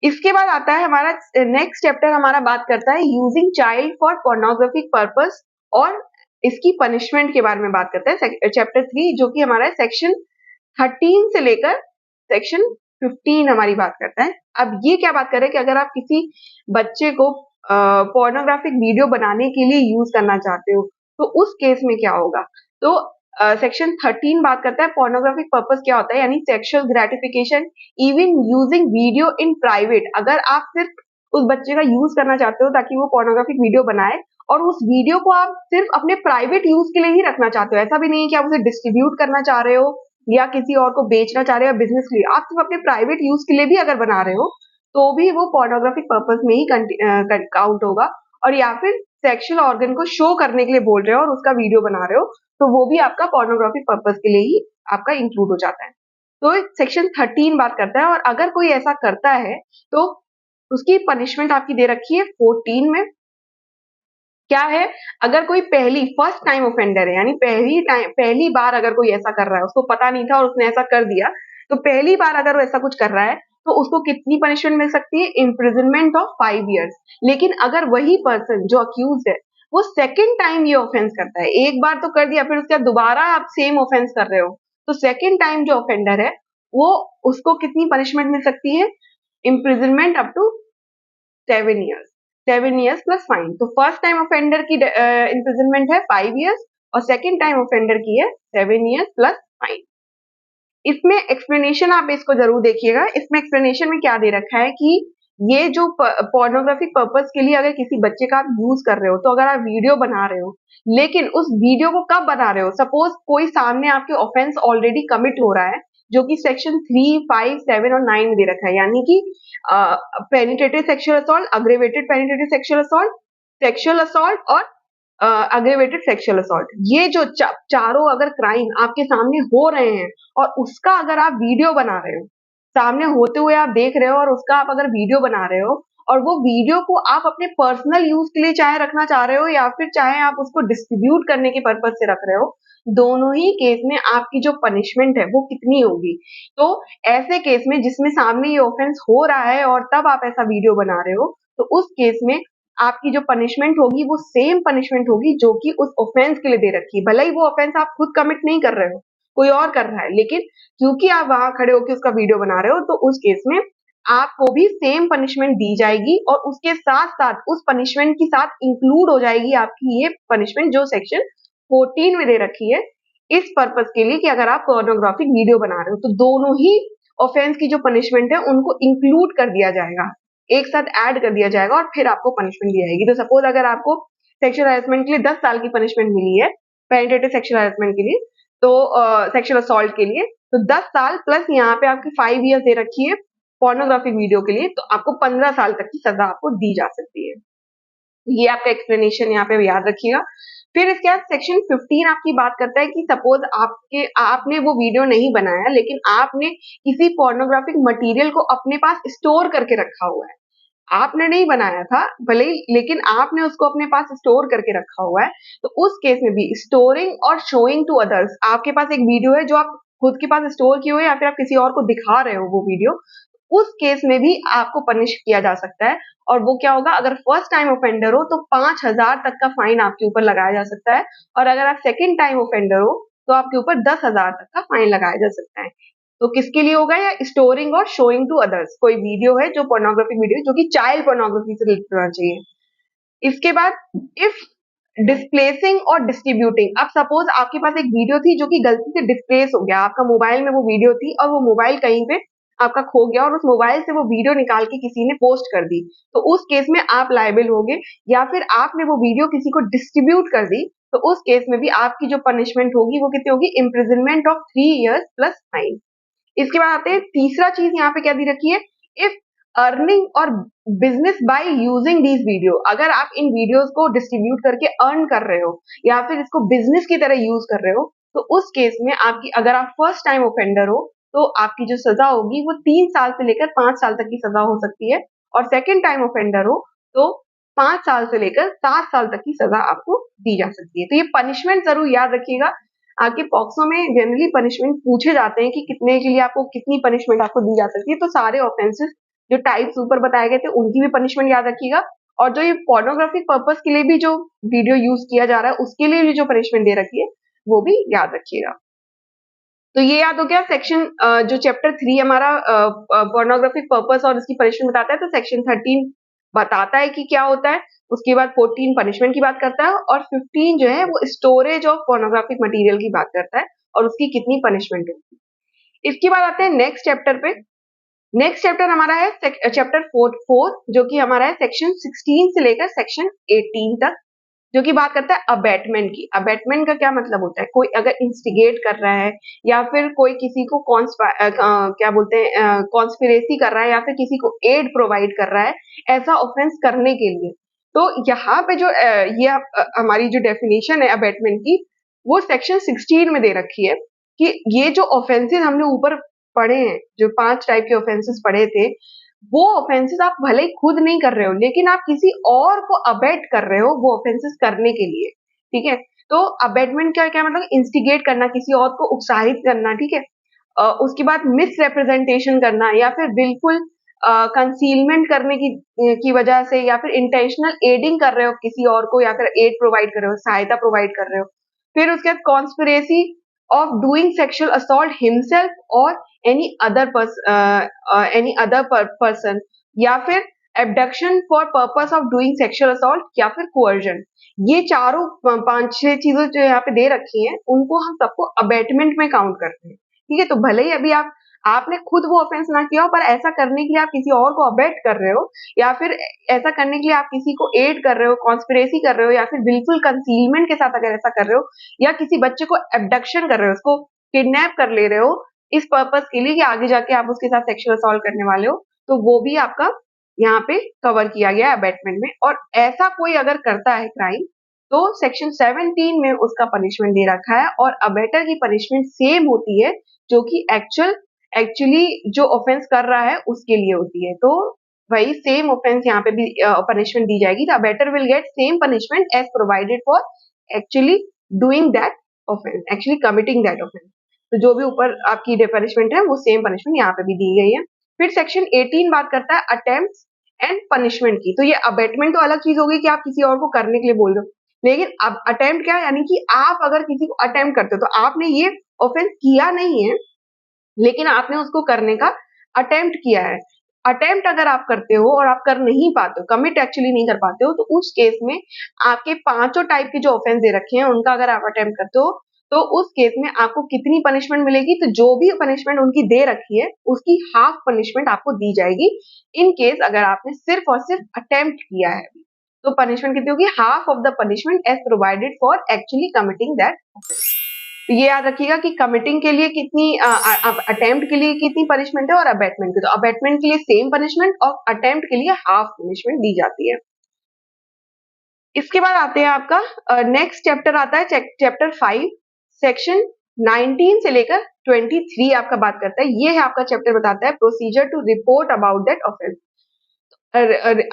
[SPEAKER 1] इसके बाद आता है हमारा नेक्स्ट चैप्टर, हमारा बात करता है using child for pornographic purpose, और इसकी पनिशमेंट के बारे में बात करता है चैप्टर 3, जो कि हमारा सेक्शन 13 से लेकर सेक्शन 15 हमारी बात करता है। अब ये क्या बात कर रहे हैं कि अगर आप किसी बच्चे को पोर्नोग्राफिक वीडियो बनाने के लिए यूज करना चाहते हो, तो उस केस में क्या होगा। तो सेक्शन 13 बात करता है पोर्नोग्राफिक पर्पस क्या होता है, यानी sexual gratification even using video in private. अगर आप सिर्फ उस बच्चे का यूज करना चाहते हो ताकि वो पोर्नोग्राफिक वीडियो बनाए, और उस वीडियो को आप सिर्फ अपने प्राइवेट यूज के लिए ही रखना चाहते हो, ऐसा भी नहीं है कि आप उसे डिस्ट्रीब्यूट करना चाह रहे हो या किसी और को बेचना चाह रहे हो, बिजनेस के लिए, आप सिर्फ अपने प्राइवेट यूज के लिए भी अगर बना रहे हो, तो भी वो पोर्नोग्राफिक पर्पस में ही काउंट होगा। और या फिर सेक्सुअल ऑर्गन को शो करने के लिए बोल रहे हो और उसका वीडियो बना रहे हो, तो वो भी आपका पोर्नोग्राफिक पर्पस के लिए ही आपका इंक्लूड हो जाता है। तो सेक्शन 13 बात करता है, और अगर कोई ऐसा करता है तो उसकी पनिशमेंट आपकी दे रखी है 14 में। क्या है, अगर कोई फर्स्ट टाइम ऑफेंडर है, यानी पहली बार अगर कोई ऐसा कर रहा है, उसको पता नहीं था और उसने ऐसा कर दिया, तो पहली बार अगर वो ऐसा कुछ कर रहा है तो उसको कितनी पनिशमेंट मिल सकती है, इम्प्रिजनमेंट ऑफ 5 इयर्स। लेकिन अगर वही पर्सन जो अक्यूज है वो सेकेंड टाइम ये ऑफेंस करता है, एक बार तो कर दिया, फिर उसके बाद दोबारा आप सेम ऑफेंस कर रहे हो, तो सेकेंड टाइम जो ऑफेंडर है वो, उसको कितनी पनिशमेंट मिल सकती है, imprisonment up to 7 years plus fine. तो फर्स्ट टाइम ऑफेंडर की इम्प्रिजनमेंट है 5 इयर्स, और सेकेंड टाइम ऑफेंडर की है 7 इयर्स प्लस फाइन। इसमें एक्सप्लेनेशन आप इसको जरूर देखिएगा, इसमें एक्सप्लेनेशन में क्या दे रखा है कि ये जो पोर्नोग्राफिक पर्पस के लिए अगर किसी बच्चे का आप यूज कर रहे हो, तो अगर आप वीडियो बना रहे हो, लेकिन उस वीडियो को कब बना रहे हो, सपोज कोई सामने आपके ऑफेंस ऑलरेडी कमिट हो रहा है, जो कि सेक्शन 3, 5, 7 और 9 में दे रखा है, यानी कि penetrative sexual assault, अग्रेवेटेड penetrative sexual assault और अग्रेवेटेड सेक्सुअल असॉल्ट। ये जो चारों अगर क्राइम आपके सामने हो रहे हैं और उसका अगर आप वीडियो बना रहे हो, सामने होते हुए आप देख रहे हो और उसका आप अगर वीडियो बना रहे हो और वो वीडियो को आप अपने पर्सनल यूज के लिए चाहे रखना चाह रहे हो या फिर चाहे आप उसको डिस्ट्रीब्यूट करने के पर्पज से रख रहे हो, दोनों ही केस में आपकी जो पनिशमेंट है वो कितनी होगी। तो ऐसे केस में जिसमें सामने ये ऑफेंस हो रहा है और तब आप ऐसा वीडियो बना रहे हो, तो उस केस में आपकी जो पनिशमेंट होगी वो सेम पनिशमेंट होगी जो कि उस ऑफेंस के लिए दे रखी है। भले ही वो ऑफेंस आप खुद कमिट नहीं कर रहे हो, कोई और कर रहा है, लेकिन क्योंकि आप वहां खड़े होकर उसका वीडियो बना रहे हो, तो उस केस में आपको भी सेम पनिशमेंट दी जाएगी और उसके साथ साथ उस पनिशमेंट के साथ इंक्लूड हो जाएगी आपकी ये पनिशमेंट जो सेक्शन 14 में दे रखी है, इस पर्पज के लिए कि अगर आप पोर्नोग्राफिक वीडियो बना रहे हो तो दोनों ही ऑफेंस की जो पनिशमेंट है उनको इंक्लूड कर दिया जाएगा, एक साथ ऐड कर दिया जाएगा और फिर आपको पनिशमेंट दी जाएगी। तो सपोज अगर आपको सेक्सुअल हैरेसमेंट के लिए 10 साल की पनिशमेंट मिली है, पेनिट्रेटिव सेक्सुअल हैरेसमेंट के लिए, तो सेक्सुअल असॉल्ट के लिए, तो 10 साल प्लस यहाँ पे आपकी 5 ईयर्स दे रखी है पोर्नोग्राफिक वीडियो के लिए, तो आपको 15 साल तक की सजा आपको दी जा सकती है। ये आपका एक्सप्लेनेशन यहाँ पे याद रखिएगा। फिर इसके बाद सेक्शन 15 आपकी बात करता है कि सपोज आपने वो वीडियो नहीं बनाया लेकिन आपने किसी पोर्नोग्राफिक मटेरियल को अपने पास स्टोर करके रखा हुआ है। आपने नहीं बनाया था भले ही, लेकिन आपने उसको अपने पास स्टोर करके रखा हुआ है, तो उस केस में भी स्टोरिंग और शोइंग टू अदर्स, आपके पास एक वीडियो है जो आप खुद के पास स्टोर किए हुए या फिर आप किसी और को दिखा रहे हो वो वीडियो, उस केस में भी आपको पनिश किया जा सकता है। और वो क्या होगा, अगर फर्स्ट टाइम ऑफेंडर हो तो 5,000 तक का फाइन आपके ऊपर लगाया जा सकता है, और अगर आप सेकेंड टाइम ऑफेंडर हो तो आपके ऊपर 10,000 तक का फाइन लगाया जा सकता है। तो किसके लिए होगा, या स्टोरिंग और शोइंग टू अदर्स, कोई वीडियो है जो पोर्नोग्राफिक वीडियो जो कि चाइल्ड पोर्नोग्राफी से रिलेटेड होना चाहिए। इसके बाद इफ डिस्प्लेसिंग और डिस्ट्रीब्यूटिंग, अब सपोज आपके पास एक वीडियो थी जो कि गलती से डिस्प्लेस हो गया, आपका मोबाइल में वो वीडियो थी और वो मोबाइल कहीं पे आपका खो गया और उस मोबाइल से वो वीडियो निकाल के किसी ने पोस्ट कर दी, तो उस केस में आप लायबल होगे। या फिर आपने वो वीडियो किसी को डिस्ट्रीब्यूट कर दी, तो उस केस में भी आपकी जो पनिशमेंट होगी वो कितनी होगी, imprisonment of 3 years plus fine. इसके बाद आते हैं तीसरा चीज यहाँ पे क्या दी रखी है, इफ अर्निंग और business by using these video, अगर आप इन वीडियोस को डिस्ट्रीब्यूट करके अर्न कर रहे हो या फिर इसको बिजनेस की तरह यूज कर रहे हो, तो उस केस में आपकी, अगर आप फर्स्ट टाइम ऑफेंडर हो तो आपकी जो सजा होगी वो 3 साल से लेकर 5 साल तक की सजा हो सकती है, और सेकेंड टाइम ऑफेंडर हो तो 5 साल से लेकर 7 साल तक की सजा आपको दी जा सकती है। तो ये पनिशमेंट जरूर याद रखिएगा। आपके पॉक्सो में जनरली पनिशमेंट पूछे जाते हैं कि कितने के लिए आपको कितनी पनिशमेंट आपको दी जा सकती है, तो सारे ऑफेंसेस जो टाइप्स ऊपर बताए गए थे उनकी भी पनिशमेंट याद रखिएगा, और जो ये पोर्नोग्राफिक पर्पस के लिए भी जो वीडियो यूज किया जा रहा है उसके लिए भी जो पनिशमेंट दे रखी है वो भी याद रखिएगा। तो ये याद हो गया सेक्शन, जो चैप्टर 3 हमारा पोर्नोग्राफिक पर्पस और उसकी पनिशमेंट बताता है, तो सेक्शन 13 बताता है कि क्या होता है, उसके बाद 14 पनिशमेंट की बात करता है और 15 जो है वो स्टोरेज ऑफ पोर्नोग्राफिक मटेरियल की बात करता है और उसकी कितनी पनिशमेंट होगी। इसके बाद आते हैं नेक्स्ट चैप्टर पे। नेक्स्ट चैप्टर हमारा है चैप्टर 4 जो कि हमारा है सेक्शन 16 से लेकर सेक्शन 18 तक, जो कि बात करता है अबेटमेंट की। अबेटमेंट का क्या मतलब होता है, कोई अगर इंस्टिगेट कर रहा है या फिर कोई किसी को क्या बोलते हैं कॉन्स्पिरेसी कर रहा है या फिर किसी को एड प्रोवाइड कर रहा है ऐसा ऑफेंस करने के लिए, तो यहाँ पे जो ये हमारी जो डेफिनेशन है अबेटमेंट की, वो सेक्शन 16 में दे रखी है कि ये जो ऑफेंसेस हमने ऊपर पढ़े हैं, जो 5 टाइप के ऑफेंसेस पढ़े थे, वो ऑफेंसेस आप भले ही खुद नहीं कर रहे हो लेकिन आप किसी और को अबेट कर रहे हो वो ऑफेंसेस करने के लिए, ठीक है। तो अबेटमेंट का क्या मतलब, इंस्टिगेट करना, किसी और को उत्साहित करना, ठीक है। उसके बाद मिस रिप्रेजेंटेशन करना या फिर बिल्कुल कंसीलमेंट करने की वजह से या फिर इंटेंशनल एडिंग कर रहे हो किसी और को या फिर एड प्रोवाइड कर रहे हो, सहायता प्रोवाइड कर रहे हो। फिर उसके बाद conspiracy of doing sexual assault himself और any other person, या फिर abduction for purpose of doing sexual assault या फिर coercion। ये चारों 5-6 चीजें जो यहाँ पे दे रखी हैं उनको हम सबको अबेटमेंट में काउंट करते हैं, ठीक है। तो भले ही अभी आपने खुद वो ऑफेंस ना किया हो, पर ऐसा करने के लिए आप किसी और को अबेट कर रहे हो या फिर ऐसा करने के लिए आप किसी को एड कर रहे हो, कॉन्स्पिरेसी कर रहे हो या फिर बिल्कुल कंसीलमेंट के साथ अगर ऐसा कर रहे हो या किसी बच्चे को एबडक्शन कर रहे हो, उसको किडनैप कर ले रहे हो, इस पर्पस के लिए कि आगे जाके आप उसके साथ सेक्सुअल असॉल्ट करने वाले हो, तो वो भी आपका यहाँ पे कवर किया गया है अबेटमेंट में। और ऐसा कोई अगर करता है क्राइम, तो सेक्शन 17 में उसका पनिशमेंट दे रखा है, और अबेटर की पनिशमेंट सेम होती है जो कि एक्चुअली जो ऑफेंस कर रहा है उसके लिए होती है। तो वही सेम ऑफेंस यहाँ पे भी पनिशमेंट दी जाएगी। The abettor will get same punishment as provided for actually doing that offence, actually committing that offence. तो जो भी ऊपर आपकी पनिशमेंट है वो सेम पनिशमेंट यहाँ पे भी दी गई है। फिर सेक्शन 18 बात करता है अटेम्प्ट एंड पनिशमेंट की। तो ये अबेटमेंट तो अलग चीज होगी कि आप किसी और को करने के लिए बोल रहे हो, लेकिन अब अटेम्प्ट क्या है, यानी कि आप अगर किसी को अटेम्प्ट करते हो तो आपने ये ऑफेंस किया नहीं है, लेकिन आपने उसको करने का अटेम्प्ट किया है। अटेम्प्ट अगर आप करते हो और आप कर नहीं पाते हो, कमिट एक्चुअली नहीं कर पाते हो, तो उस केस में आपके पांचों टाइप के जो ऑफेंस दे रखे हैं उनका अगर आप अटेम्प्ट करते हो, तो उस केस में आपको कितनी पनिशमेंट मिलेगी, तो जो भी पनिशमेंट उनकी दे रखी है उसकी हाफ पनिशमेंट आपको दी जाएगी, इन केस अगर आपने सिर्फ और सिर्फ अटेम्प्ट किया है। तो पनिशमेंट कितनी होगी, half of the punishment as provided for actually committing that offence. तो ये याद रखिएगा कि कमिटिंग के लिए कितनी, अटेम्प्ट के लिए कितनी पनिशमेंट है, और अबेटमेंट के, तो अबेटमेंट के लिए सेम पनिशमेंट और अटेम्प्ट के लिए हाफ पनिशमेंट दी जाती है। इसके बाद आते हैं आपका नेक्स्ट चैप्टर आता है चैप्टर 5, सेक्शन 19 से लेकर 23 आपका बात करता है। ये है आपका चैप्टर, बताता है procedure to report about that offence,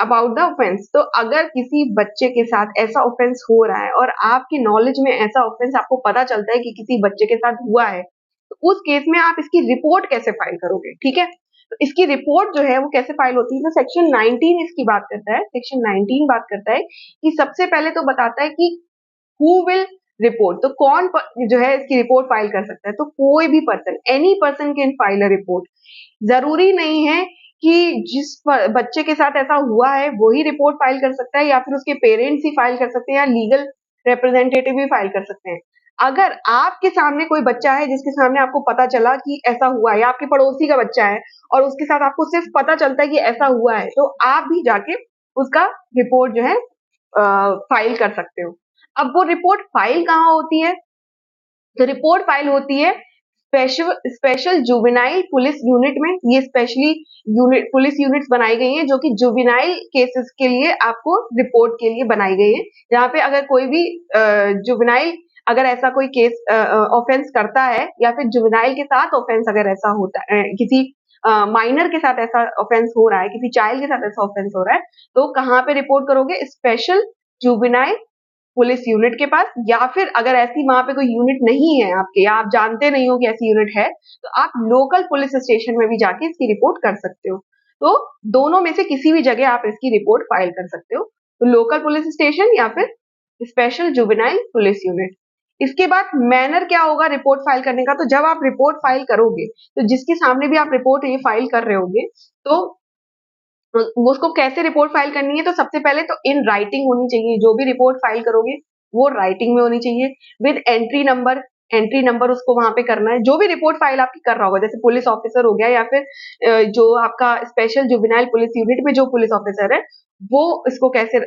[SPEAKER 1] about the offence. तो अगर किसी बच्चे के साथ ऐसा ऑफेंस हो रहा है और आपकी नॉलेज में ऐसा ऑफेंस आपको पता चलता है कि किसी बच्चे के साथ हुआ है, तो उस केस में आप इसकी रिपोर्ट कैसे फाइल करोगे, ठीक है। तो इसकी रिपोर्ट जो है वो कैसे फाइल होती है, तो सेक्शन 19 इसकी बात करता है। सेक्शन 19 बात करता है कि सबसे पहले तो बताता है कि हु विल रिपोर्ट, तो कौन जो है इसकी रिपोर्ट फाइल कर सकता है। तो कोई भी person, any person can file a report. जरूरी नहीं है कि जिस बच्चे के साथ ऐसा हुआ है वही रिपोर्ट फाइल कर सकता है, या फिर उसके पेरेंट्स ही फाइल कर सकते हैं, या लीगल रिप्रेजेंटेटिव भी फाइल कर सकते हैं। अगर आपके सामने कोई बच्चा है जिसके सामने आपको पता चला कि ऐसा हुआ है, या आपके पड़ोसी का बच्चा है और उसके साथ आपको सिर्फ पता चलता है कि ऐसा हुआ है, तो आप भी जाके उसका रिपोर्ट जो है फाइल कर सकते हो। अब वो रिपोर्ट फाइल कहाँ होती है, तो रिपोर्ट फाइल होती है स्पेशल जुवेनाइल पुलिस यूनिट में। ये स्पेशली पुलिस यूनिट्स बनाई गई हैं जो कि जुवेनाइल केसेस के लिए आपको रिपोर्ट के लिए बनाई गई है, जहाँ पे अगर कोई भी जुवेनाइल अगर ऐसा कोई केस ऑफेंस करता है, या फिर जुवेनाइल के साथ ऑफेंस अगर ऐसा होता है, किसी माइनर के साथ ऐसा ऑफेंस हो रहा है, किसी चाइल्ड के साथ ऐसा ऑफेंस हो रहा है, तो कहाँ पे रिपोर्ट करोगे, स्पेशल जुवेनाइल पुलिस यूनिट के पास। या फिर अगर ऐसी वहां पे कोई यूनिट नहीं है आपके, या आप जानते नहीं हो कि ऐसी यूनिट है, तो आप लोकल पुलिस स्टेशन में भी जाके इसकी रिपोर्ट कर सकते हो। तो दोनों में से किसी भी जगह आप इसकी रिपोर्ट फाइल कर सकते हो, तो लोकल पुलिस स्टेशन या फिर स्पेशल जुवेनाइल पुलिस यूनिट। इसके बाद मैनर क्या होगा रिपोर्ट फाइल करने का, तो जब आप रिपोर्ट फाइल करोगे, तो जिसके सामने भी आप रिपोर्ट ये फाइल कर रहे होगे, तो वो उसको कैसे रिपोर्ट फाइल करनी है, तो सबसे पहले तो इन राइटिंग होनी चाहिए। जो भी रिपोर्ट फाइल करोगे वो राइटिंग में होनी चाहिए, विद एंट्री नंबर उसको वहां पे करना है। जो भी रिपोर्ट फाइल आपकी कर रहा होगा, जैसे पुलिस ऑफिसर हो गया, या फिर जो आपका स्पेशल जुवेनाइल पुलिस यूनिट में जो पुलिस ऑफिसर है, वो इसको कैसे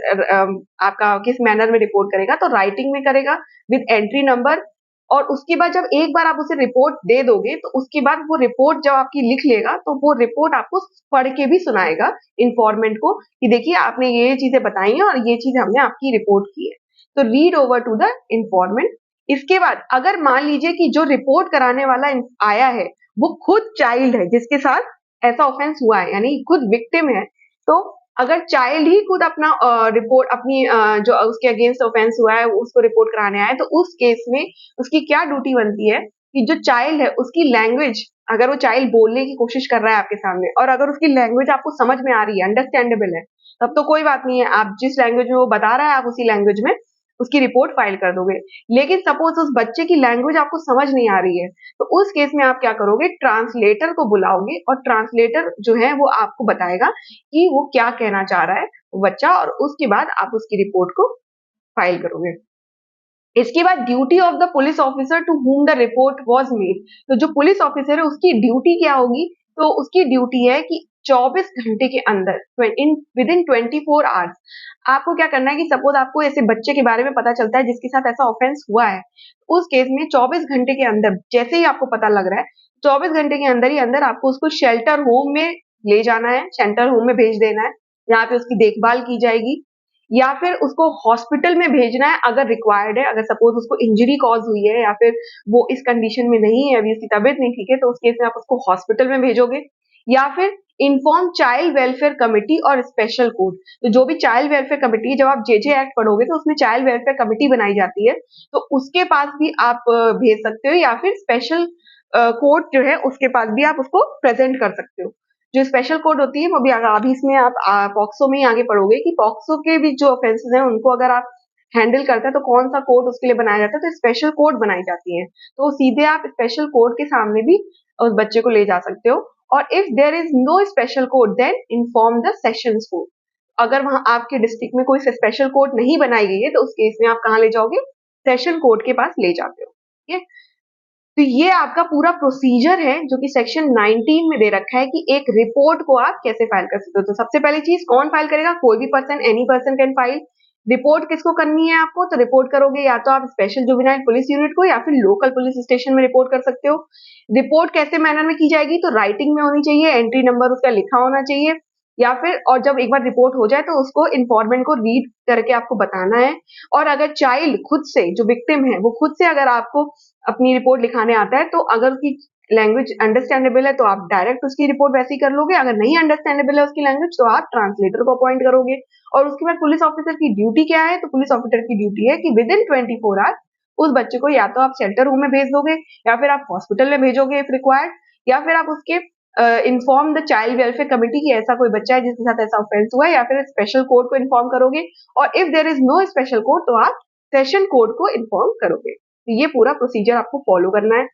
[SPEAKER 1] आपका किस मैनर में रिपोर्ट करेगा, तो राइटिंग में करेगा विद एंट्री नंबर। और उसके बाद जब एक बार आप उसे रिपोर्ट दे दोगे, तो उसके बाद वो रिपोर्ट जब आपकी लिख लेगा, तो वो रिपोर्ट आपको पढ़ के भी सुनाएगा इन्फॉर्मेंट को कि देखिए आपने ये चीजें बताई हैं और ये चीज हमने आपकी रिपोर्ट की है। तो read over to the informant. इसके बाद अगर मान लीजिए कि जो रिपोर्ट कराने वाला आया है वो खुद चाइल्ड है जिसके साथ ऐसा ऑफेंस हुआ है, यानी खुद विक्टिम है, तो अगर चाइल्ड ही खुद अपना रिपोर्ट अपनी जो उसके अगेंस्ट ऑफेंस हुआ है उसको रिपोर्ट कराने आए, तो उस केस में उसकी क्या ड्यूटी बनती है कि जो चाइल्ड है उसकी लैंग्वेज, अगर वो चाइल्ड बोलने की कोशिश कर रहा है आपके सामने और अगर उसकी लैंग्वेज आपको समझ में आ रही है, अंडरस्टैंडेबल है, तब तो कोई बात नहीं है, आप जिस लैंग्वेज में वो बता रहा है आप उसी लैंग्वेज में उसकी रिपोर्ट फाइल कर दोगे। लेकिन सपोज उस बच्चे की लैंग्वेज आपको समझ नहीं आ रही है, तो उस केस में आप क्या करोगे, ट्रांसलेटर को बुलाओगे और ट्रांसलेटर जो है वो आपको बताएगा कि वो क्या कहना चाह रहा है वो बच्चा, और उसके बाद आप उसकी रिपोर्ट को फाइल करोगे। इसके बाद duty of the police officer to whom the report was made. तो जो पुलिस ऑफिसर है उसकी ड्यूटी क्या होगी, तो उसकी ड्यूटी है कि 24 घंटे के अंदर विद इन 24 आवर्स आपको क्या करना है कि सपोज आपको ऐसे बच्चे के बारे में पता चलता है जिसके साथ ऐसा ऑफेंस हुआ है, उस केस में 24 घंटे के अंदर जैसे ही आपको पता लग रहा है, 24 घंटे के अंदर ही अंदर आपको उसको शेल्टर होम में ले जाना है, शेल्टर होम में भेज देना है, जहाँ पे उसकी देखभाल की जाएगी, या फिर उसको हॉस्पिटल में भेजना है अगर रिक्वायर्ड है। अगर सपोज उसको इंजरी कॉज हुई है या फिर वो इस कंडीशन में नहीं है, अभी उसकी तबीयत नहीं ठीक है, तो उस केस में आप उसको हॉस्पिटल में भेजोगे। या फिर इन्फॉर्म चाइल्ड वेलफेयर कमिटी और स्पेशल कोर्ट। तो जो भी चाइल्ड वेलफेयर कमिटी, जब आप जेजे एक्ट पढ़ोगे तो उसमें चाइल्ड वेलफेयर कमिटी बनाई जाती है, तो उसके पास भी आप भेज सकते हो, या फिर स्पेशल कोर्ट जो है उसके पास भी आप उसको प्रेजेंट कर सकते हो। जो स्पेशल कोर्ट होती है वो भी अभी इसमें आप पॉक्सो में ही आगे पढ़ोगे कि पॉक्सो के भी जो ऑफेंसेस हैं उनको अगर आप हैंडल करते हैं तो कौन सा कोर्ट उसके लिए बनाया जाता है, तो स्पेशल कोर्ट बनाई जाती है। तो सीधे आप स्पेशल कोर्ट के सामने भी उस बच्चे को ले जा सकते हो। और if there is no special court then inform the sessions court. अगर वहां आपके डिस्ट्रिक्ट में कोई स्पेशल कोर्ट नहीं बनाई गई है तो उस केस में आप कहाँ ले जाओगे, सेशन कोर्ट के पास ले जाते हो। ठीक है, तो ये आपका पूरा प्रोसीजर है जो कि सेक्शन 19 में दे रखा है कि एक रिपोर्ट को आप कैसे फाइल कर सकते हो। तो सबसे पहली चीज, कौन फाइल करेगा? कोई भी person, any person can file. Report किसको करनी है आपको? तो रिपोर्ट करोगे या तो आप स्पेशल जुवेनाइल पुलिस यूनिट को या फिर लोकल पुलिस स्टेशन में रिपोर्ट कर सकते हो। रिपोर्ट कैसे मैनर में की जाएगी? तो राइटिंग में होनी चाहिए, एंट्री नंबर उसका लिखा होना चाहिए, या फिर और जब एक बार रिपोर्ट हो जाए तो उसको इन्फॉर्मेंट को रीड करके आपको बताना है। और अगर चाइल्ड खुद से, जो विक्टिम है वो खुद से अगर आपको अपनी रिपोर्ट लिखाने आता है, तो अगर उसकी लैंग्वेज अंडरस्टैंडेबल है तो आप डायरेक्ट उसकी रिपोर्ट वैसे ही कर लोगे। अगर नहीं अंडरस्टैंडेबल है उसकी लैंग्वेज तो आप ट्रांसलेटर को अपॉइंट करोगे। और उसके बाद पुलिस ऑफिसर की ड्यूटी क्या है? तो पुलिस ऑफिसर की ड्यूटी है कि विद इन 24 आवर्स उस बच्चे को या तो आप शेल्टर होम में भेज दोगे, या फिर आप हॉस्पिटल में भेजोगे इफ रिक्वायर्ड, या फिर आप उसके inform the child welfare committee की ऐसा कोई बच्चा है जिसके साथ ऐसा ऑफेंस हुआ है, या फिर स्पेशल कोर्ट को इन्फॉर्म करोगे। और if there is no special court तो आप सेशन कोर्ट को इन्फॉर्म करोगे। तो ये पूरा प्रोसीजर आपको फॉलो करना है।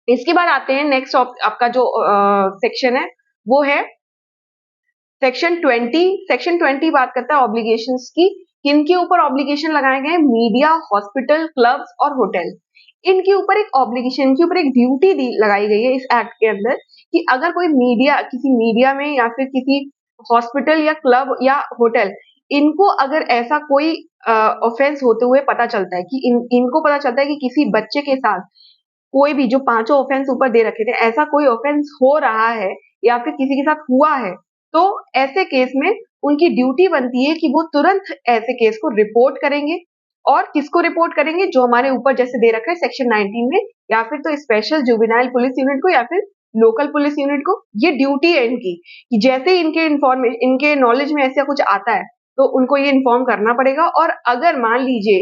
[SPEAKER 1] इसके बाद आते हैं नेक्स्ट आपका जो सेक्शन है वो है सेक्शन 20। सेक्शन 20 बात करता है ऑब्लिगेशंस की। किनके ऊपर ऑब्लिगेशन लगाए गए? मीडिया, हॉस्पिटल, क्लब्स और होटल। इनके ऊपर एक ऑब्लिगेशन, इनके ऊपर एक ड्यूटी लगाई गई है इस एक्ट के अंदर कि अगर कोई मीडिया, किसी मीडिया में या फिर किसी हॉस्पिटल या क्लब या होटल, इनको अगर ऐसा कोई ऑफेंस होते हुए पता चलता है कि इनको पता चलता है कि किसी बच्चे के साथ कोई भी, जो पांचों ऑफेंस ऊपर दे रखे थे, ऐसा कोई ऑफेंस हो रहा है या फिर किसी के साथ हुआ है, तो ऐसे केस में उनकी ड्यूटी बनती है कि वो तुरंत ऐसे केस को रिपोर्ट करेंगे। और किसको रिपोर्ट करेंगे? जो हमारे ऊपर जैसे दे रखा है सेक्शन 19 में, या फिर तो स्पेशल जुवेनाइल पुलिस यूनिट को या फिर लोकल पुलिस यूनिट को। ये ड्यूटी है इनकी कि जैसे ही इनके नॉलेज में ऐसा कुछ आता है तो उनको ये इन्फॉर्म करना पड़ेगा। और अगर मान लीजिए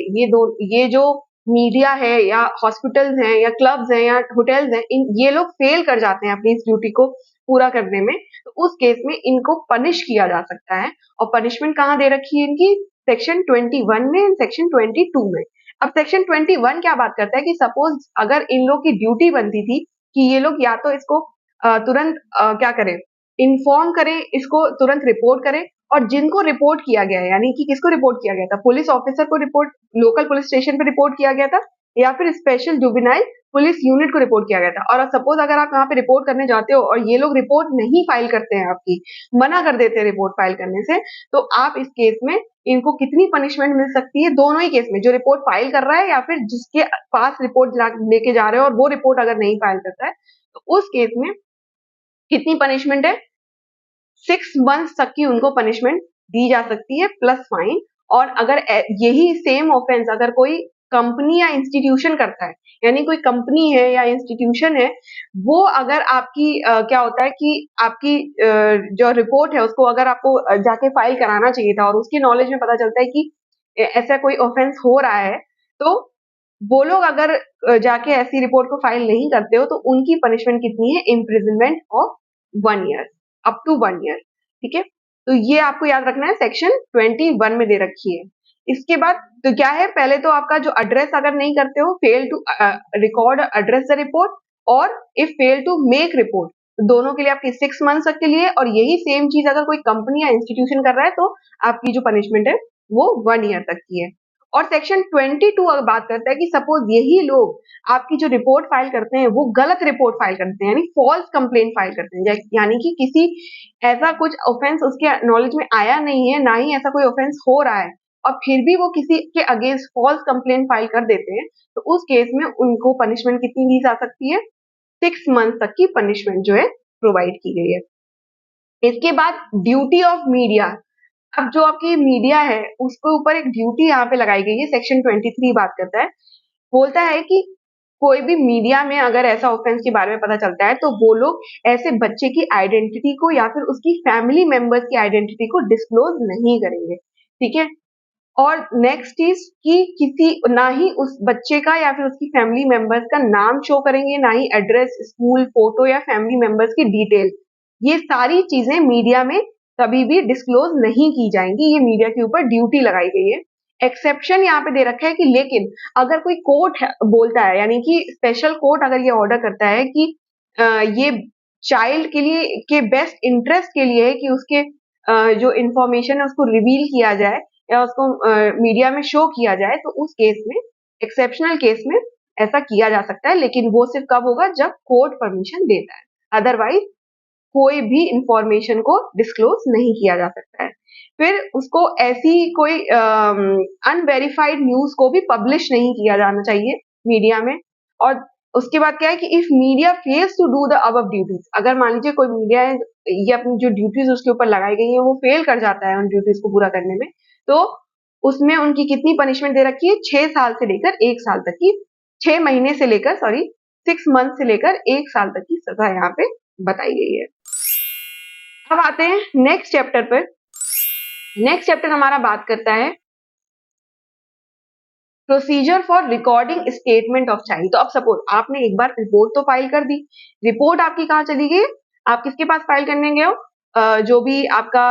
[SPEAKER 1] ये जो मीडिया है या हॉस्पिटल्स हैं या क्लब्स हैं या होटल्स हैं, ये लोग फेल कर जाते हैं अपनी इस ड्यूटी को पूरा करने में, तो उस केस में इनको पनिश किया जा सकता है। और पनिशमेंट कहाँ दे रखी है इनकी? सेक्शन 21 में एंड सेक्शन 22 में। अब सेक्शन 21 क्या बात करता है कि सपोज अगर इन लोग की ड्यूटी बनती थी कि ये लोग या तो इसको तुरंत क्या करें, इन्फॉर्म करें, इसको तुरंत रिपोर्ट करें। और जिनको रिपोर्ट किया गया है, यानी कि किसको रिपोर्ट किया गया था? पुलिस ऑफिसर को रिपोर्ट, लोकल पुलिस स्टेशन पे रिपोर्ट किया गया था, या फिर स्पेशल जुवेनाइल पुलिस यूनिट को रिपोर्ट किया गया था। और सपोज अगर आप वहां पे रिपोर्ट करने जाते हो और ये लोग रिपोर्ट नहीं फाइल करते हैं, आपकी मना कर देते हैं रिपोर्ट फाइल करने से, तो आप इस केस में इनको कितनी पनिशमेंट मिल सकती है? दोनों ही केस में, जो रिपोर्ट फाइल कर रहा है या फिर जिसके पास रिपोर्ट लेके जा रहे हो और वो रिपोर्ट अगर नहीं फाइल करता है, तो उस केस में कितनी पनिशमेंट है? 6 मंथ्स तक की उनको पनिशमेंट दी जा सकती है प्लस फाइन। और अगर यही सेम ऑफेंस अगर कोई कंपनी या इंस्टीट्यूशन करता है, यानी कोई कंपनी है या इंस्टीट्यूशन है, वो अगर आपकी क्या होता है कि आपकी जो रिपोर्ट है उसको अगर आपको जाके फाइल कराना चाहिए था और उसकी नॉलेज में पता चलता है कि ऐसा कोई ऑफेंस हो रहा है, तो वो लोग अगर जाके ऐसी रिपोर्ट को फाइल नहीं करते हो तो उनकी पनिशमेंट कितनी है? Imprisonment of 1 year, up to 1 year. ठीक है, तो ये आपको याद रखना है, सेक्शन 21 में दे रखी है। इसके बाद तो क्या है, पहले तो आपका जो एड्रेस अगर नहीं करते हो, fail to record address the report, और if fail to make report, दोनों के लिए आपकी 6 मंथ्स तक के लिए। और यही सेम चीज अगर कोई कंपनी या इंस्टीट्यूशन कर रहा है तो आपकी जो पनिशमेंट है वो 1 ईयर तक की है। और सेक्शन 22 अगर बात करता है कि सपोज यही लोग आपकी जो रिपोर्ट फाइल करते हैं वो गलत रिपोर्ट फाइल करते हैं, यानी फॉल्स कंप्लेंट फाइल करते हैं, यानी कि किसी ऐसा कुछ ऑफेंस उसके नॉलेज में आया नहीं है, ना ही ऐसा कोई ऑफेंस हो रहा है, और फिर भी वो किसी के अगेंस्ट फॉल्स कंप्लेंट फाइल कर देते हैं, तो उस केस में उनको पनिशमेंट कितनी दी जा सकती है? 6 मंथ तक की पनिशमेंट जो है प्रोवाइड की गई है। इसके बाद ड्यूटी ऑफ मीडिया, अब जो आपकी मीडिया है उसके ऊपर एक ड्यूटी यहाँ पे लगाई गई है। सेक्शन 23 बात करता है, बोलता है कि कोई भी मीडिया में अगर ऐसा ऑफेंस के बारे में पता चलता है तो वो लोग ऐसे बच्चे की आइडेंटिटी को या फिर उसकी फैमिली मेंबर्स की आइडेंटिटी को डिस्क्लोज नहीं करेंगे, ठीक है। और नेक्स्ट इज कि किसी ना ही उस बच्चे का या फिर उसकी फैमिली मेंबर्स का नाम शो करेंगे, ना ही एड्रेस, स्कूल, फोटो या फैमिली मेंबर्स की डिटेल। ये सारी चीजें मीडिया में कभी भी डिस्क्लोज नहीं की जाएंगी, ये मीडिया के ऊपर ड्यूटी लगाई गई है। एक्सेप्शन यहाँ पे दे रखा है कि लेकिन अगर कोई कोर्ट बोलता है, यानी कि स्पेशल कोर्ट अगर ये ऑर्डर करता है कि ये चाइल्ड के लिए के बेस्ट इंटरेस्ट के लिए है कि उसके जो इंफॉर्मेशन है उसको रिवील किया जाए या उसको मीडिया में शो किया जाए, तो उस केस में, एक्सेप्शनल केस में ऐसा किया जा सकता है, लेकिन वो सिर्फ कब होगा जब कोर्ट परमिशन देता है। अदरवाइज कोई भी इंफॉर्मेशन को डिस्क्लोज नहीं किया जा सकता है। फिर उसको ऐसी कोई अनवेरिफाइड न्यूज को भी पब्लिश नहीं किया जाना चाहिए मीडिया में। और उसके बाद क्या है कि if media fails to do the above duties, अगर मान लीजिए कोई मीडिया है ये अपनी जो ड्यूटीज उसके ऊपर लगाई गई है वो फेल कर जाता है उन ड्यूटीज को पूरा करने में, तो उसमें उनकी कितनी पनिशमेंट दे रखी है, 6 साल से लेकर 1 साल तक की, 6 महीने से लेकर 6 मंथ से लेकर 1 साल तक की सजा यहाँ पे बताई गई है। अब आते हैं नेक्स्ट चैप्टर पर। नेक्स्ट चैप्टर हमारा बात करता है procedure for recording statement of child. तो अब सपोज आपने एक बार रिपोर्ट तो फाइल कर दी, रिपोर्ट आपकी कहाँ चली गई, आप किसके पास फाइल करने गए हो, जो भी आपका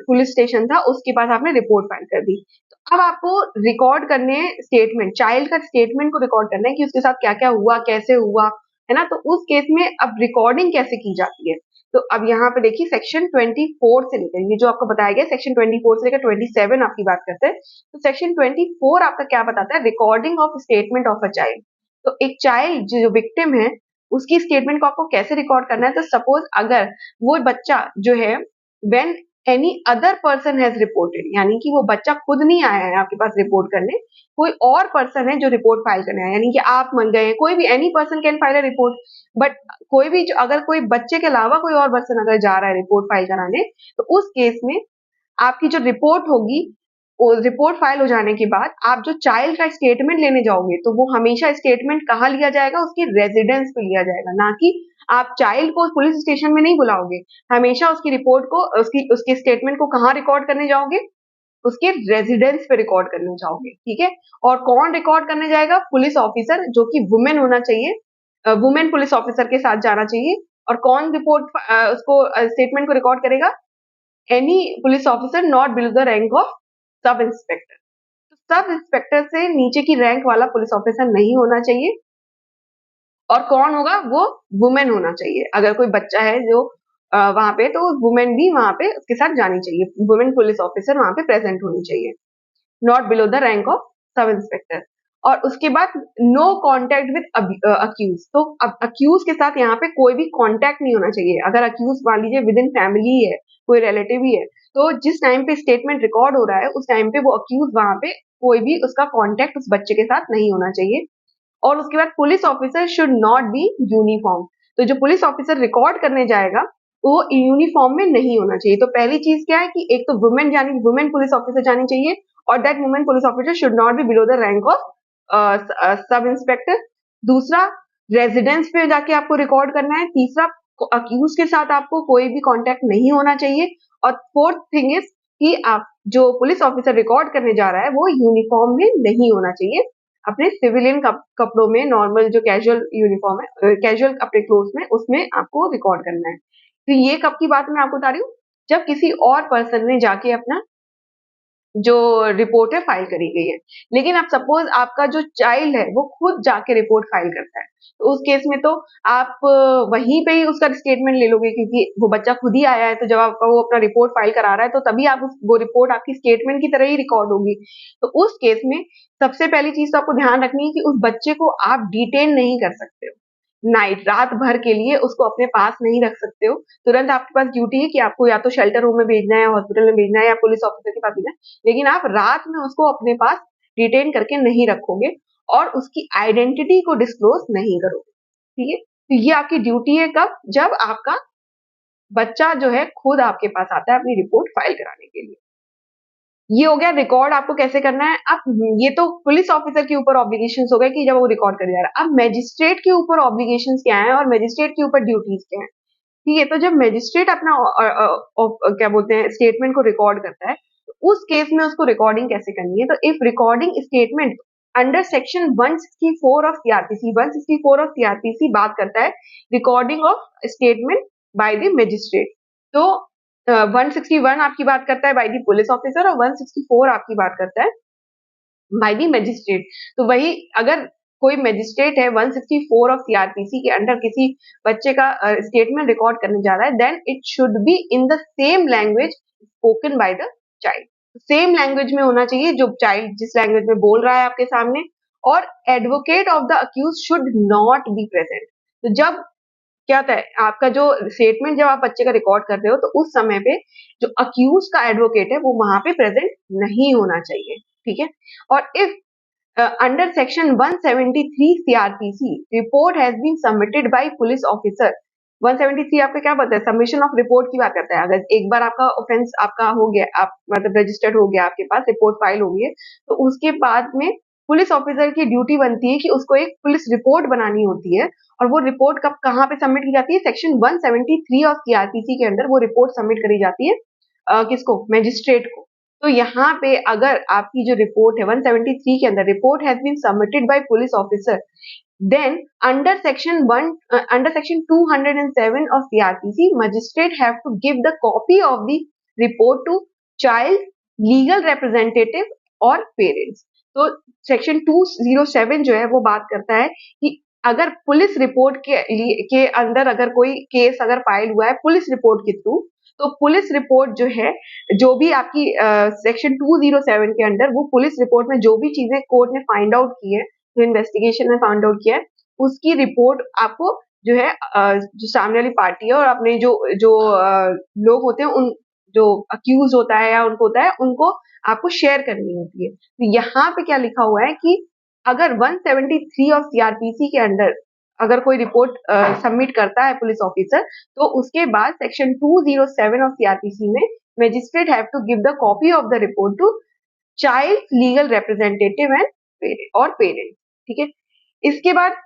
[SPEAKER 1] पुलिस स्टेशन था उसके पास आपने रिपोर्ट फाइल कर दी। तो अब आपको रिकॉर्ड करने स्टेटमेंट, चाइल्ड का स्टेटमेंट को रिकॉर्ड करना है कि उसके साथ क्या क्या हुआ, कैसे हुआ, है ना। तो उस केस में अब रिकॉर्डिंग कैसे की जाती है, तो अब यहाँ पे देखिए सेक्शन 24 से लेकर, ये जो आपको बताया गया सेक्शन 24 से लेकर 27 आपकी बात करते हैं। तो सेक्शन 24 आपका क्या बताता है, recording of statement of a child. तो एक चाइल्ड जो विक्टिम है उसकी स्टेटमेंट को आपको कैसे रिकॉर्ड करना है, तो सपोज अगर वो बच्चा जो है when any other person has reported, यानी कि वो बच्चा खुद नहीं आया है आपके पास रिपोर्ट करने, कोई और पर्सन है जो रिपोर्ट फाइल करने आया, यानी कि आप मन गए, कोई भी any person can file a report, but कोई भी अगर कोई बच्चे के अलावा कोई और पर्सन अगर जा रहा है रिपोर्ट फाइल कराने, तो उस केस में आपकी जो रिपोर्ट होगी, रिपोर्ट फाइल हो जाने के बाद आप जो चाइल्ड का स्टेटमेंट लेने जाओगे तो वो हमेशा स्टेटमेंट कहाँ लिया जाएगा, उसकी रेजिडेंस पे लिया जाएगा, ना कि आप चाइल्ड को पुलिस स्टेशन में नहीं बुलाओगे। हमेशा उसकी रिपोर्ट को, उसकी उसके स्टेटमेंट को कहाँ रिकॉर्ड करने जाओगे, उसके रेजिडेंस पे रिकॉर्ड करने जाओगे, ठीक है। और कौन रिकॉर्ड करने जाएगा, पुलिस ऑफिसर जो कि वुमेन होना चाहिए, वुमेन पुलिस ऑफिसर के साथ जाना चाहिए। और कौन रिपोर्ट उसको स्टेटमेंट को रिकॉर्ड करेगा, any police officer not below the rank of sub inspector. तो सब इंस्पेक्टर से नीचे की रैंक वाला पुलिस ऑफिसर नहीं होना चाहिए। और कौन होगा, वो वुमेन होना चाहिए। अगर कोई बच्चा है जो वहां पे, तो वुमेन भी वहां पे उसके साथ जानी चाहिए, वुमेन पुलिस ऑफिसर वहां पे प्रेजेंट होनी चाहिए, not below the rank of sub inspector. और उसके बाद नो कॉन्टेक्ट विद अक्यूज, तो अब अक्यूज के साथ यहाँ पे कोई भी कॉन्टेक्ट नहीं होना चाहिए। अगर अक्यूज मान लीजिए विद इन फैमिली है, कोई रिलेटिव ही है, तो जिस टाइम पे स्टेटमेंट रिकॉर्ड हो रहा है उस टाइम पे वो अक्यूज वहां पे कोई भी उसका कॉन्टेक्ट उस बच्चे के साथ नहीं होना चाहिए। और उसके बाद police officer should not be uniform, तो जो पुलिस ऑफिसर रिकॉर्ड करने जाएगा वो यूनिफॉर्म में नहीं होना चाहिए। तो पहली चीज क्या है कि एक तो वुमेन, यानी वुमेन पुलिस ऑफिसर जानी चाहिए, और that women police officer should not B below the rank of sub inspector. दूसरा, रेजिडेंस पे जाके आपको रिकॉर्ड करना है। तीसरा, अक्यूज के साथ आपको कोई भी कांटेक्ट नहीं होना चाहिए। और फोर्थ थिंग इज कि आप जो पुलिस ऑफिसर रिकॉर्ड करने जा रहा है वो यूनिफॉर्म में नहीं होना चाहिए, अपने सिविलियन कपड़ों में, नॉर्मल जो कैजुअल यूनिफॉर्म है, कैजुअल अपने क्लोथ में, उसमें आपको रिकॉर्ड करना है। तो ये कब की बात मैं आपको बता रही हूँ, जब किसी और पर्सन ने जाके अपना जो रिपोर्ट है फाइल करी गई है। लेकिन अब सपोज आपका जो चाइल्ड है वो खुद जाके रिपोर्ट फाइल करता है, तो उस केस में तो आप वहीं पे ही उसका स्टेटमेंट ले लोगे, क्योंकि वो बच्चा खुद ही आया है, तो जब आपका वो अपना रिपोर्ट फाइल करा रहा है तो तभी आप वो रिपोर्ट आपकी स्टेटमेंट की तरह ही रिकॉर्ड होगी। तो उस केस में सबसे पहली चीज तो आपको ध्यान रखनी है कि उस बच्चे को आप डिटेन नहीं कर सकते हो, नाइट रात भर के लिए उसको अपने पास नहीं रख सकते हो। तुरंत आपके पास ड्यूटी है कि आपको या तो शेल्टर होम में भेजना है, हॉस्पिटल में भेजना है, या पुलिस ऑफिसर के पास भेजना है, लेकिन आप रात में उसको अपने पास डिटेन करके नहीं रखोगे और उसकी आइडेंटिटी को डिस्क्लोज नहीं करोगे, ठीक है। तो ये आपकी ड्यूटी है कब? जब आपका बच्चा जो है खुद आपके पास आता है अपनी रिपोर्ट फाइल कराने के लिए। ये हो गया रिकॉर्ड आपको कैसे करना है। अब ये तो पुलिस ऑफिसर के ऊपर ऑब्लिगेशंस हो गए कि जब वो रिकॉर्ड कर जा रहा है। अब मैजिस्ट्रेट के ऊपर ऑब्लिगेशंस क्या है और मैजिस्ट्रेट के ऊपर ड्यूटीज क्या है। ठीक है, तो जब मैजिस्ट्रेट अपना क्या बोलते हैं स्टेटमेंट को रिकॉर्ड करता है, तो उस केस में उसको रिकॉर्डिंग कैसे करनी है। तो if recording statement under section 164 of CrPC, 164 of CrPC बात करता है recording of statement by the magistrate. तो 161 आपकी बात करता है बाय द पुलिस ऑफिसर और 164 आपकी बात करता है बाय द मैजिस्ट्रेट। तो वही अगर कोई मैजिस्ट्रेट है 164 ऑफ सीआरपीसी के अंडर किसी बच्चे का स्टेटमेंट रिकॉर्ड करने जा रहा है, then it should be in the same language spoken by the child. Same language में होना चाहिए जो चाइल्ड जिस लैंग्वेज में बोल रहा है आपके सामने। और advocate of the accused should not be present. तो जब क्या होता है आपका जो स्टेटमेंट जब आप बच्चे का रिकॉर्ड कर रहे हो, तो उस समय पे जो अक्यूज का एडवोकेट है वो वहां पे प्रेजेंट नहीं होना चाहिए। ठीक है, और if under section 173 CRPC report has been submitted by police officer। 173 आपको क्या पता है, सबमिशन ऑफ रिपोर्ट की बात करता है। अगर एक बार आपका ऑफेंस आपका हो गया, आप मतलब रजिस्टर्ड हो गया, आपके पास रिपोर्ट फाइल हो गई है, तो उसके बाद में पुलिस ऑफिसर की ड्यूटी बनती है कि उसको एक पुलिस रिपोर्ट बनानी होती है। और वो रिपोर्ट कब कहाँ पे सबमिट की जाती है, सेक्शन 173 ऑफ सीआरपीसी के अंदर वो रिपोर्ट सबमिट करी जाती है किसको, मैजिस्ट्रेट को। तो यहाँ पे अगर आपकी जो रिपोर्ट है 173 के अंदर report has been submitted by police officer, then under section 207 of CRPC magistrate have to give the copy of the report to child legal representative और पेरेंट्स। तो सेक्शन 207 जो है वो बात करता है कि अगर पुलिस रिपोर्ट के अंदर अगर कोई केस अगर फाइल हुआ है पुलिस रिपोर्ट के थ्रू, तो पुलिस रिपोर्ट जो है जो भी आपकी सेक्शन 207 के अंदर वो पुलिस रिपोर्ट में जो भी चीजें कोर्ट ने फाइंड आउट की है, जो इन्वेस्टिगेशन में फाइंड आउट किया है, उसकी रिपोर्ट आपको जो है जो सामने वाली पार्टी है और अपने जो जो लोग होते हैं उन जो अक्यूज होता है या उनको होता है उनको आपको शेयर करनी होती है। तो यहाँ पे क्या लिखा हुआ है कि अगर 173 ऑफ सीआरपीसी के अंडर अगर कोई रिपोर्ट सबमिट करता है पुलिस ऑफिसर, तो उसके बाद सेक्शन 207 ऑफ सीआरपीसी में magistrate have to give the copy of the report to child legal representative and parent. ठीक है, इसके बाद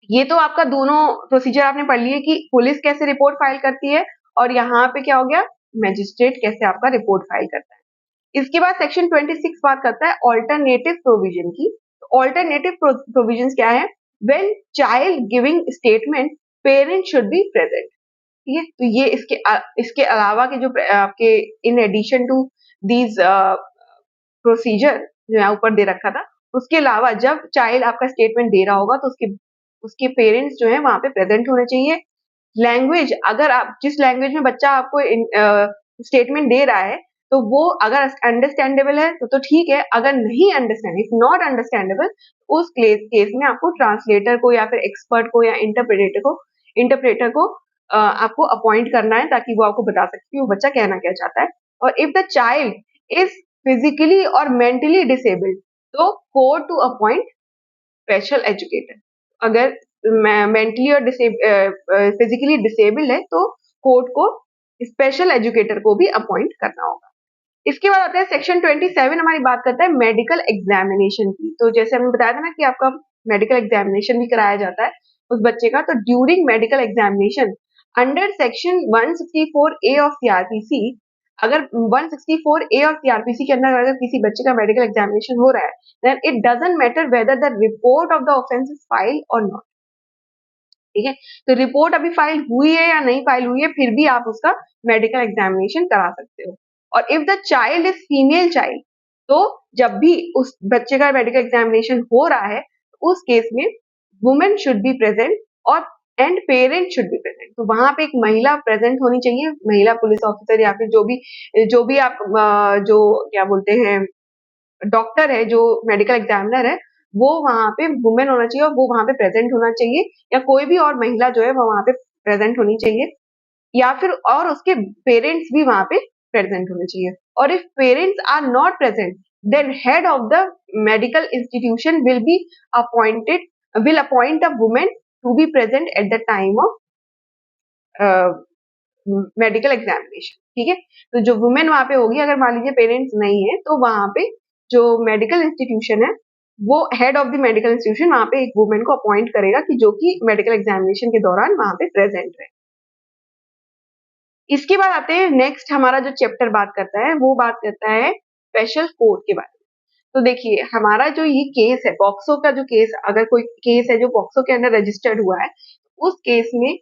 [SPEAKER 1] ये तो आपका दोनों प्रोसीजर आपने पढ़ लिए कि पुलिस कैसे रिपोर्ट फाइल करती है और यहाँ पे क्या हो गया मैजिस्ट्रेट कैसे आपका रिपोर्ट फाइल करता है। इसके बाद सेक्शन 26 बात करता है ऑल्टरनेटिव प्रोविजन की। ऑल्टरनेटिव प्रोविजन क्या है, when child giving statement parent should be present. ठीक है, तो ये इसके अलावा के जो आपके in addition to these procedure जो यहाँ ऊपर दे रखा था, उसके अलावा जब चाइल्ड आपका स्टेटमेंट दे रहा होगा तो उसके पेरेंट्स जो है वहां पे प्रेजेंट होने चाहिए। लैंग्वेज अगर आप जिस लैंग्वेज में बच्चा आपको स्टेटमेंट दे रहा है तो वो अगर अंडरस्टैंडेबल है तो ठीक है, अगर नहीं अंडरस्टैंड इफ नॉट अंडरस्टैंडेबल उस केस में आपको ट्रांसलेटर को या फिर एक्सपर्ट को या इंटरप्रेटर को आपको अपॉइंट करना है ताकि वो आपको बता सके कि वो बच्चा कहना क्या चाहता है। और if the child is physically और मेंटली डिसेबल्ड तो court to appoint special educator. अगर मेंटली और फिजिकली डिसेबल्ड है तो कोर्ट को स्पेशल एजुकेटर को भी अपॉइंट करना होगा। इसके बाद आता है सेक्शन 27 हमारी बात करता है मेडिकल एग्जामिनेशन की। तो जैसे हमने बताया था ना कि आपका मेडिकल एग्जामिनेशन भी कराया जाता है उस बच्चे का, तो during medical examination under section 164A of CrPC, अगर 164A ऑफ सीआरपीसी के अंदर अगर किसी बच्चे का मेडिकल एग्जामिनेशन हो रहा है, then it doesn't matter whether the report of the offence is filed or not. ठीक है, तो रिपोर्ट अभी फाइल हुई है या नहीं फाइल हुई है, फिर भी आप उसका मेडिकल एग्जामिनेशन करा सकते हो। और if the child is female child, तो जब भी उस बच्चे का मेडिकल एग्जामिनेशन हो रहा है उस केस में वुमेन शुड बी प्रेजेंट और and parent should be present. तो वहां पे एक महिला प्रेजेंट होनी चाहिए, महिला पुलिस ऑफिसर या फिर जो भी आप जो क्या बोलते हैं डॉक्टर है, जो मेडिकल एग्जामिनर है, वो वहां पे वुमेन होना चाहिए और वो वहां पे प्रेजेंट होना चाहिए, या कोई भी और महिला जो है वो वहां पे प्रेजेंट होनी चाहिए, या फिर और उसके पेरेंट्स भी वहां पे प्रेजेंट होने चाहिए। और if parents are not present then head of the medical institution will appoint a women to be present at the time of medical examination, ठीक है। तो जो वुमेन वहां पे होगी, अगर मान लीजिए पेरेंट्स नहीं है, तो वहां पे जो मेडिकल इंस्टीट्यूशन है, वो head of the medical institution वहां पे एक वुमेन को अपॉइंट करेगा कि जो कि मेडिकल एग्जामिनेशन के दौरान वहां पे प्रेजेंट रहे। इसके बाद आते हैं नेक्स्ट, हमारा जो चैप्टर बात करता है वो बात करता है स्पेशल कोर्ट के बारे में। तो देखिए, हमारा जो ये केस है, पॉक्सो का जो केस, अगर कोई केस है जो पॉक्सो के अंदर रजिस्टर्ड हुआ है, उस केस में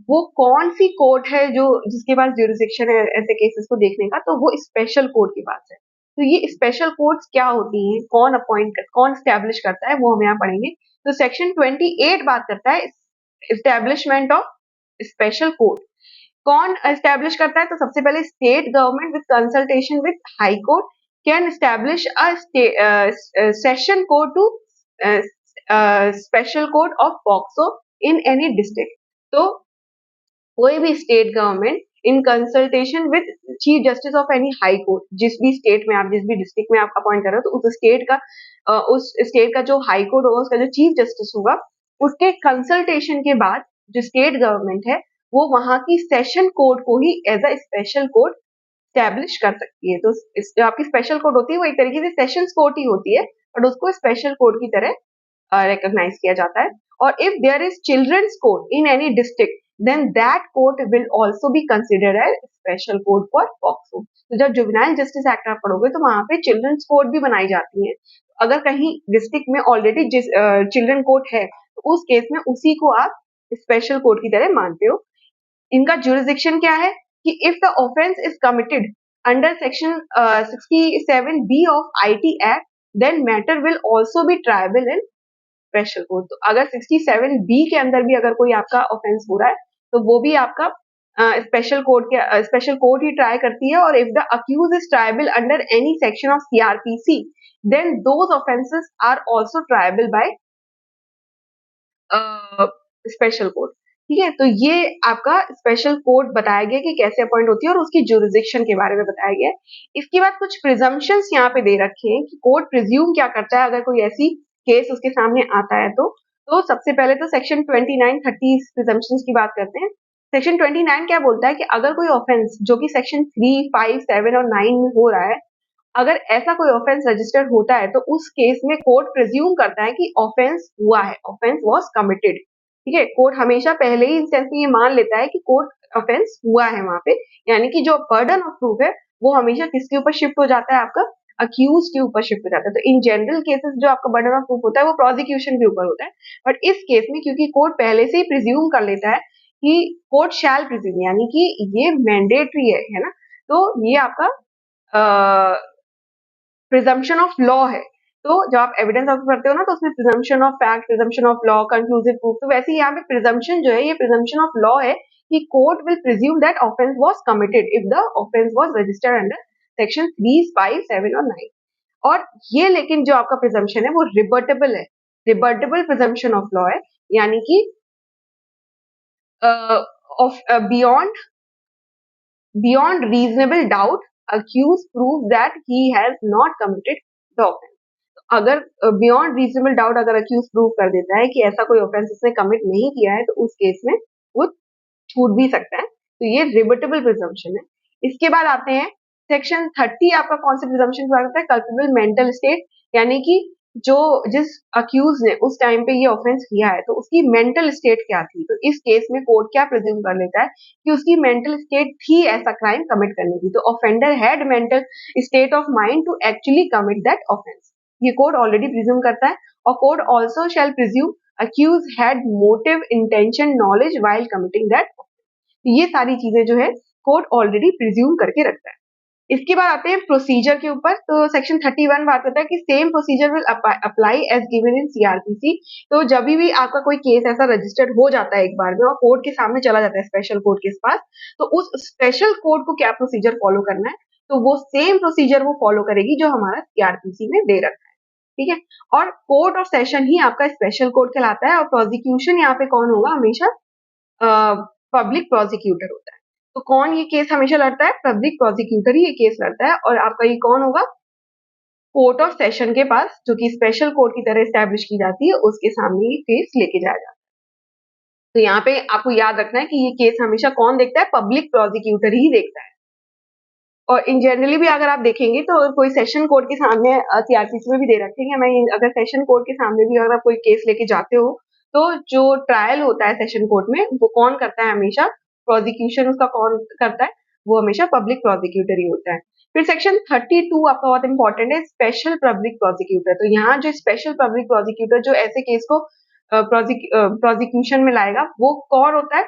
[SPEAKER 1] वो कौन सी कोर्ट है जो जिसके पास ज्यूरिसडिक्शन है ऐसे केसेस को देखने का, तो वो स्पेशल कोर्ट के पास है। तो ये स्पेशल कोर्ट्स क्या होती हैं, कौन स्टैब्लिश करता है, वो हम यहाँ पढ़ेंगे। तो सेक्शन 28 बात करता है एस्टेब्लिशमेंट ऑफ स्पेशल कोर्ट। कौन एस्टेब्लिश करता है, तो सबसे पहले state government with consultation with high court can establish a session court to special court of POCSO in any district. तो कोई भी state government in consultation with chief justice of any high court, जिस भी state में आप, जिस भी district में आप अपॉइंट कर रहे हो, तो उस स्टेट का जो हाई कोर्ट होगा, उसका जो चीफ जस्टिस होगा, उसके कंसल्टेशन के बाद जो स्टेट गवर्नमेंट है, वो वहां की सेशन कोर्ट को ही as a special court establish कर सकती है। तो जो आपकी स्पेशल कोर्ट होती है, वो एक तरीके से सेशंस कोर्ट ही होती है, बट उसको स्पेशल कोर्ट की तरह रिकॉग्नाइज किया जाता है। और if there is children's court in any district, then that court will also be considered as special court for POCSO। तो जब जुवेनाइल जस्टिस एक्ट आप पढ़ोगे, तो वहां पे चिल्ड्रंस कोर्ट भी बनाई जाती है। अगर कहीं डिस्ट्रिक्ट में ऑलरेडी चिल्ड्रन कोर्ट है, तो उस केस में उसी को आप स्पेशल कोर्ट की तरह मानते हो। इनका जुरिसडिक्शन क्या है कि if the offence is committed under section 67B of IT act, then matter will also be triable in special court. तो अगर 67B के अंदर भी अगर कोई आपका ऑफेंस हो रहा है, तो वो भी आपका स्पेशल कोर्ट ही ट्राई करती है। और if the accused is triable under any section of CRPC, then those offences are also triable by special court, ठीक है। तो ये आपका स्पेशल कोर्ट बताया गया कि कैसे अपॉइंट होती है, और उसकी जुरिसडिक्शन के बारे में बताया गया है। इसके बाद कुछ प्रिजम्पशंस यहाँ पे दे रखे हैं कि कोर्ट प्रिज्यूम क्या करता है अगर कोई ऐसी केस उसके सामने आता है। तो सबसे पहले तो सेक्शन 29, 30 प्रिजम्पशंस की बात करते हैं। सेक्शन 29 क्या बोलता है कि अगर कोई ऑफेंस जो कि सेक्शन 3, 5, 7 और 9 में हो रहा है, अगर ऐसा कोई ऑफेंस रजिस्टर्ड होता है, तो उस केस में कोर्ट प्रिज्यूम करता है कि ऑफेंस हुआ है, ऑफेंस वाज कमिटेड, ठीक है। कोर्ट हमेशा पहले ही इंस्टेंस में ये मान लेता है कि कोर्ट ऑफेंस हुआ है वहां पे, यानी कि जो बर्डन ऑफ प्रूफ है वो हमेशा किसके ऊपर शिफ्ट हो जाता है, आपका अक्यूज के ऊपर शिफ्ट हो जाता है। तो इन जनरल केसेस जो आपका बर्डन ऑफ प्रूफ होता है वो प्रोसिक्यूशन के ऊपर होता है, बट इस केस में क्योंकि कोर्ट पहले से ही प्रिज्यूम कर लेता है कि कोर्ट शैल प्रिज्यूम, यानी कि ये मैंडेटरी है ना, तो ये आपका प्रिजम्पशन ऑफ लॉ है। तो जब आप एविडेंस ऑफ करते हो ना, तो उसमें presumption of fact, presumption of law, conclusive proof, तो वैसे ही यहाँ पे प्रिजम्पशन जो है, ये प्रिजम्पशन ऑफ लॉ है कि court will presume that offence was committed if the offence was registered under section 3, 5, 7 और 9। और ये लेकिन जो आपका प्रिजम्पशन है वो रिबर्टेबल है, रिबर्टेबल प्रिजम्पशन ऑफ लॉ है, यानी कि beyond reasonable doubt accused proves that he has not committed the offense। अगर बियॉन्ड रीजनेबल डाउट अगर अक्यूज प्रूव कर देता है कि ऐसा कोई ऑफेंस उसने कमिट नहीं किया है, तो उस केस में वो छूट भी सकता है। तो ये रिबर्टेबल प्रिजम्पशन है। इसके बाद आते हैं सेक्शन 30, आपका कौन से प्रिजम्पशन की बात करता है, कल्पेबल मेंटल स्टेट, यानी कि जिस अक्यूज ने उस टाइम पे ये ऑफेंस किया है, तो उसकी मेंटल स्टेट क्या थी। तो इस केस में कोर्ट क्या प्रिज्यूम कर लेता है कि उसकी मेंटल स्टेट थी ऐसा क्राइम कमिट करने की। तो offender had mental state of mind to actually commit that offence, ये कोर्ट ऑलरेडी प्रिज्यूम करता है। और court also shall presume accused had motive, intention, knowledge while committing that. ये सारी चीजें जो है कोर्ट ऑलरेडी प्रिज्यूम करके रखता है। इसके बाद आते हैं प्रोसीजर के ऊपर। तो सेक्शन 31 बात करता है कि same procedure will apply as given in CRPC। तो जब भी आपका कोई केस ऐसा रजिस्टर्ड हो जाता है एक बार में और कोर्ट के सामने चला जाता है स्पेशल कोर्ट के पास, तो उस स्पेशल कोर्ट को क्या प्रोसीजर फॉलो करना है, तो वो सेम प्रोसीजर वो फॉलो करेगी जो हमारा CRPC में दे रखा है, ठीक है। और कोर्ट ऑफ सेशन ही आपका स्पेशल कोर्ट कहलाता है। और प्रोसिक्यूशन यहाँ पे कौन होगा, हमेशा पब्लिक प्रोसिक्यूटर होता है। तो कौन ये केस हमेशा लड़ता है, पब्लिक प्रोसिक्यूटर ही ये केस लड़ता है। और आपका ये कौन होगा, कोर्ट ऑफ सेशन के पास, जो कि स्पेशल कोर्ट की तरह स्टैब्लिश की जाती है, उसके सामने ये केस लेके जाया जाता है। तो यहाँ पे आपको याद रखना है कि ये केस हमेशा कौन देखता है, पब्लिक प्रोसिक्यूटर ही देखता है। और इन जनरली भी अगर आप देखेंगे तो कोई सेशन कोर्ट के सामने सीआरपीसी में भी दे रखे हैं, मैं अगर सेशन कोर्ट के सामने भी अगर आप कोई केस लेके जाते हो तो जो ट्रायल होता है सेशन कोर्ट में वो कौन करता है, हमेशा प्रोसिक्यूशन उसका कौन करता है, वो हमेशा पब्लिक प्रोसिक्यूटर ही होता है। फिर सेक्शन 32 आपका बहुत इंपॉर्टेंट है, स्पेशल पब्लिक प्रोसिक्यूटर। तो यहाँ जो स्पेशल पब्लिक प्रोसिक्यूटर जो ऐसे केस को प्रोसिक्यूशन में लाएगा वो कौन होता है,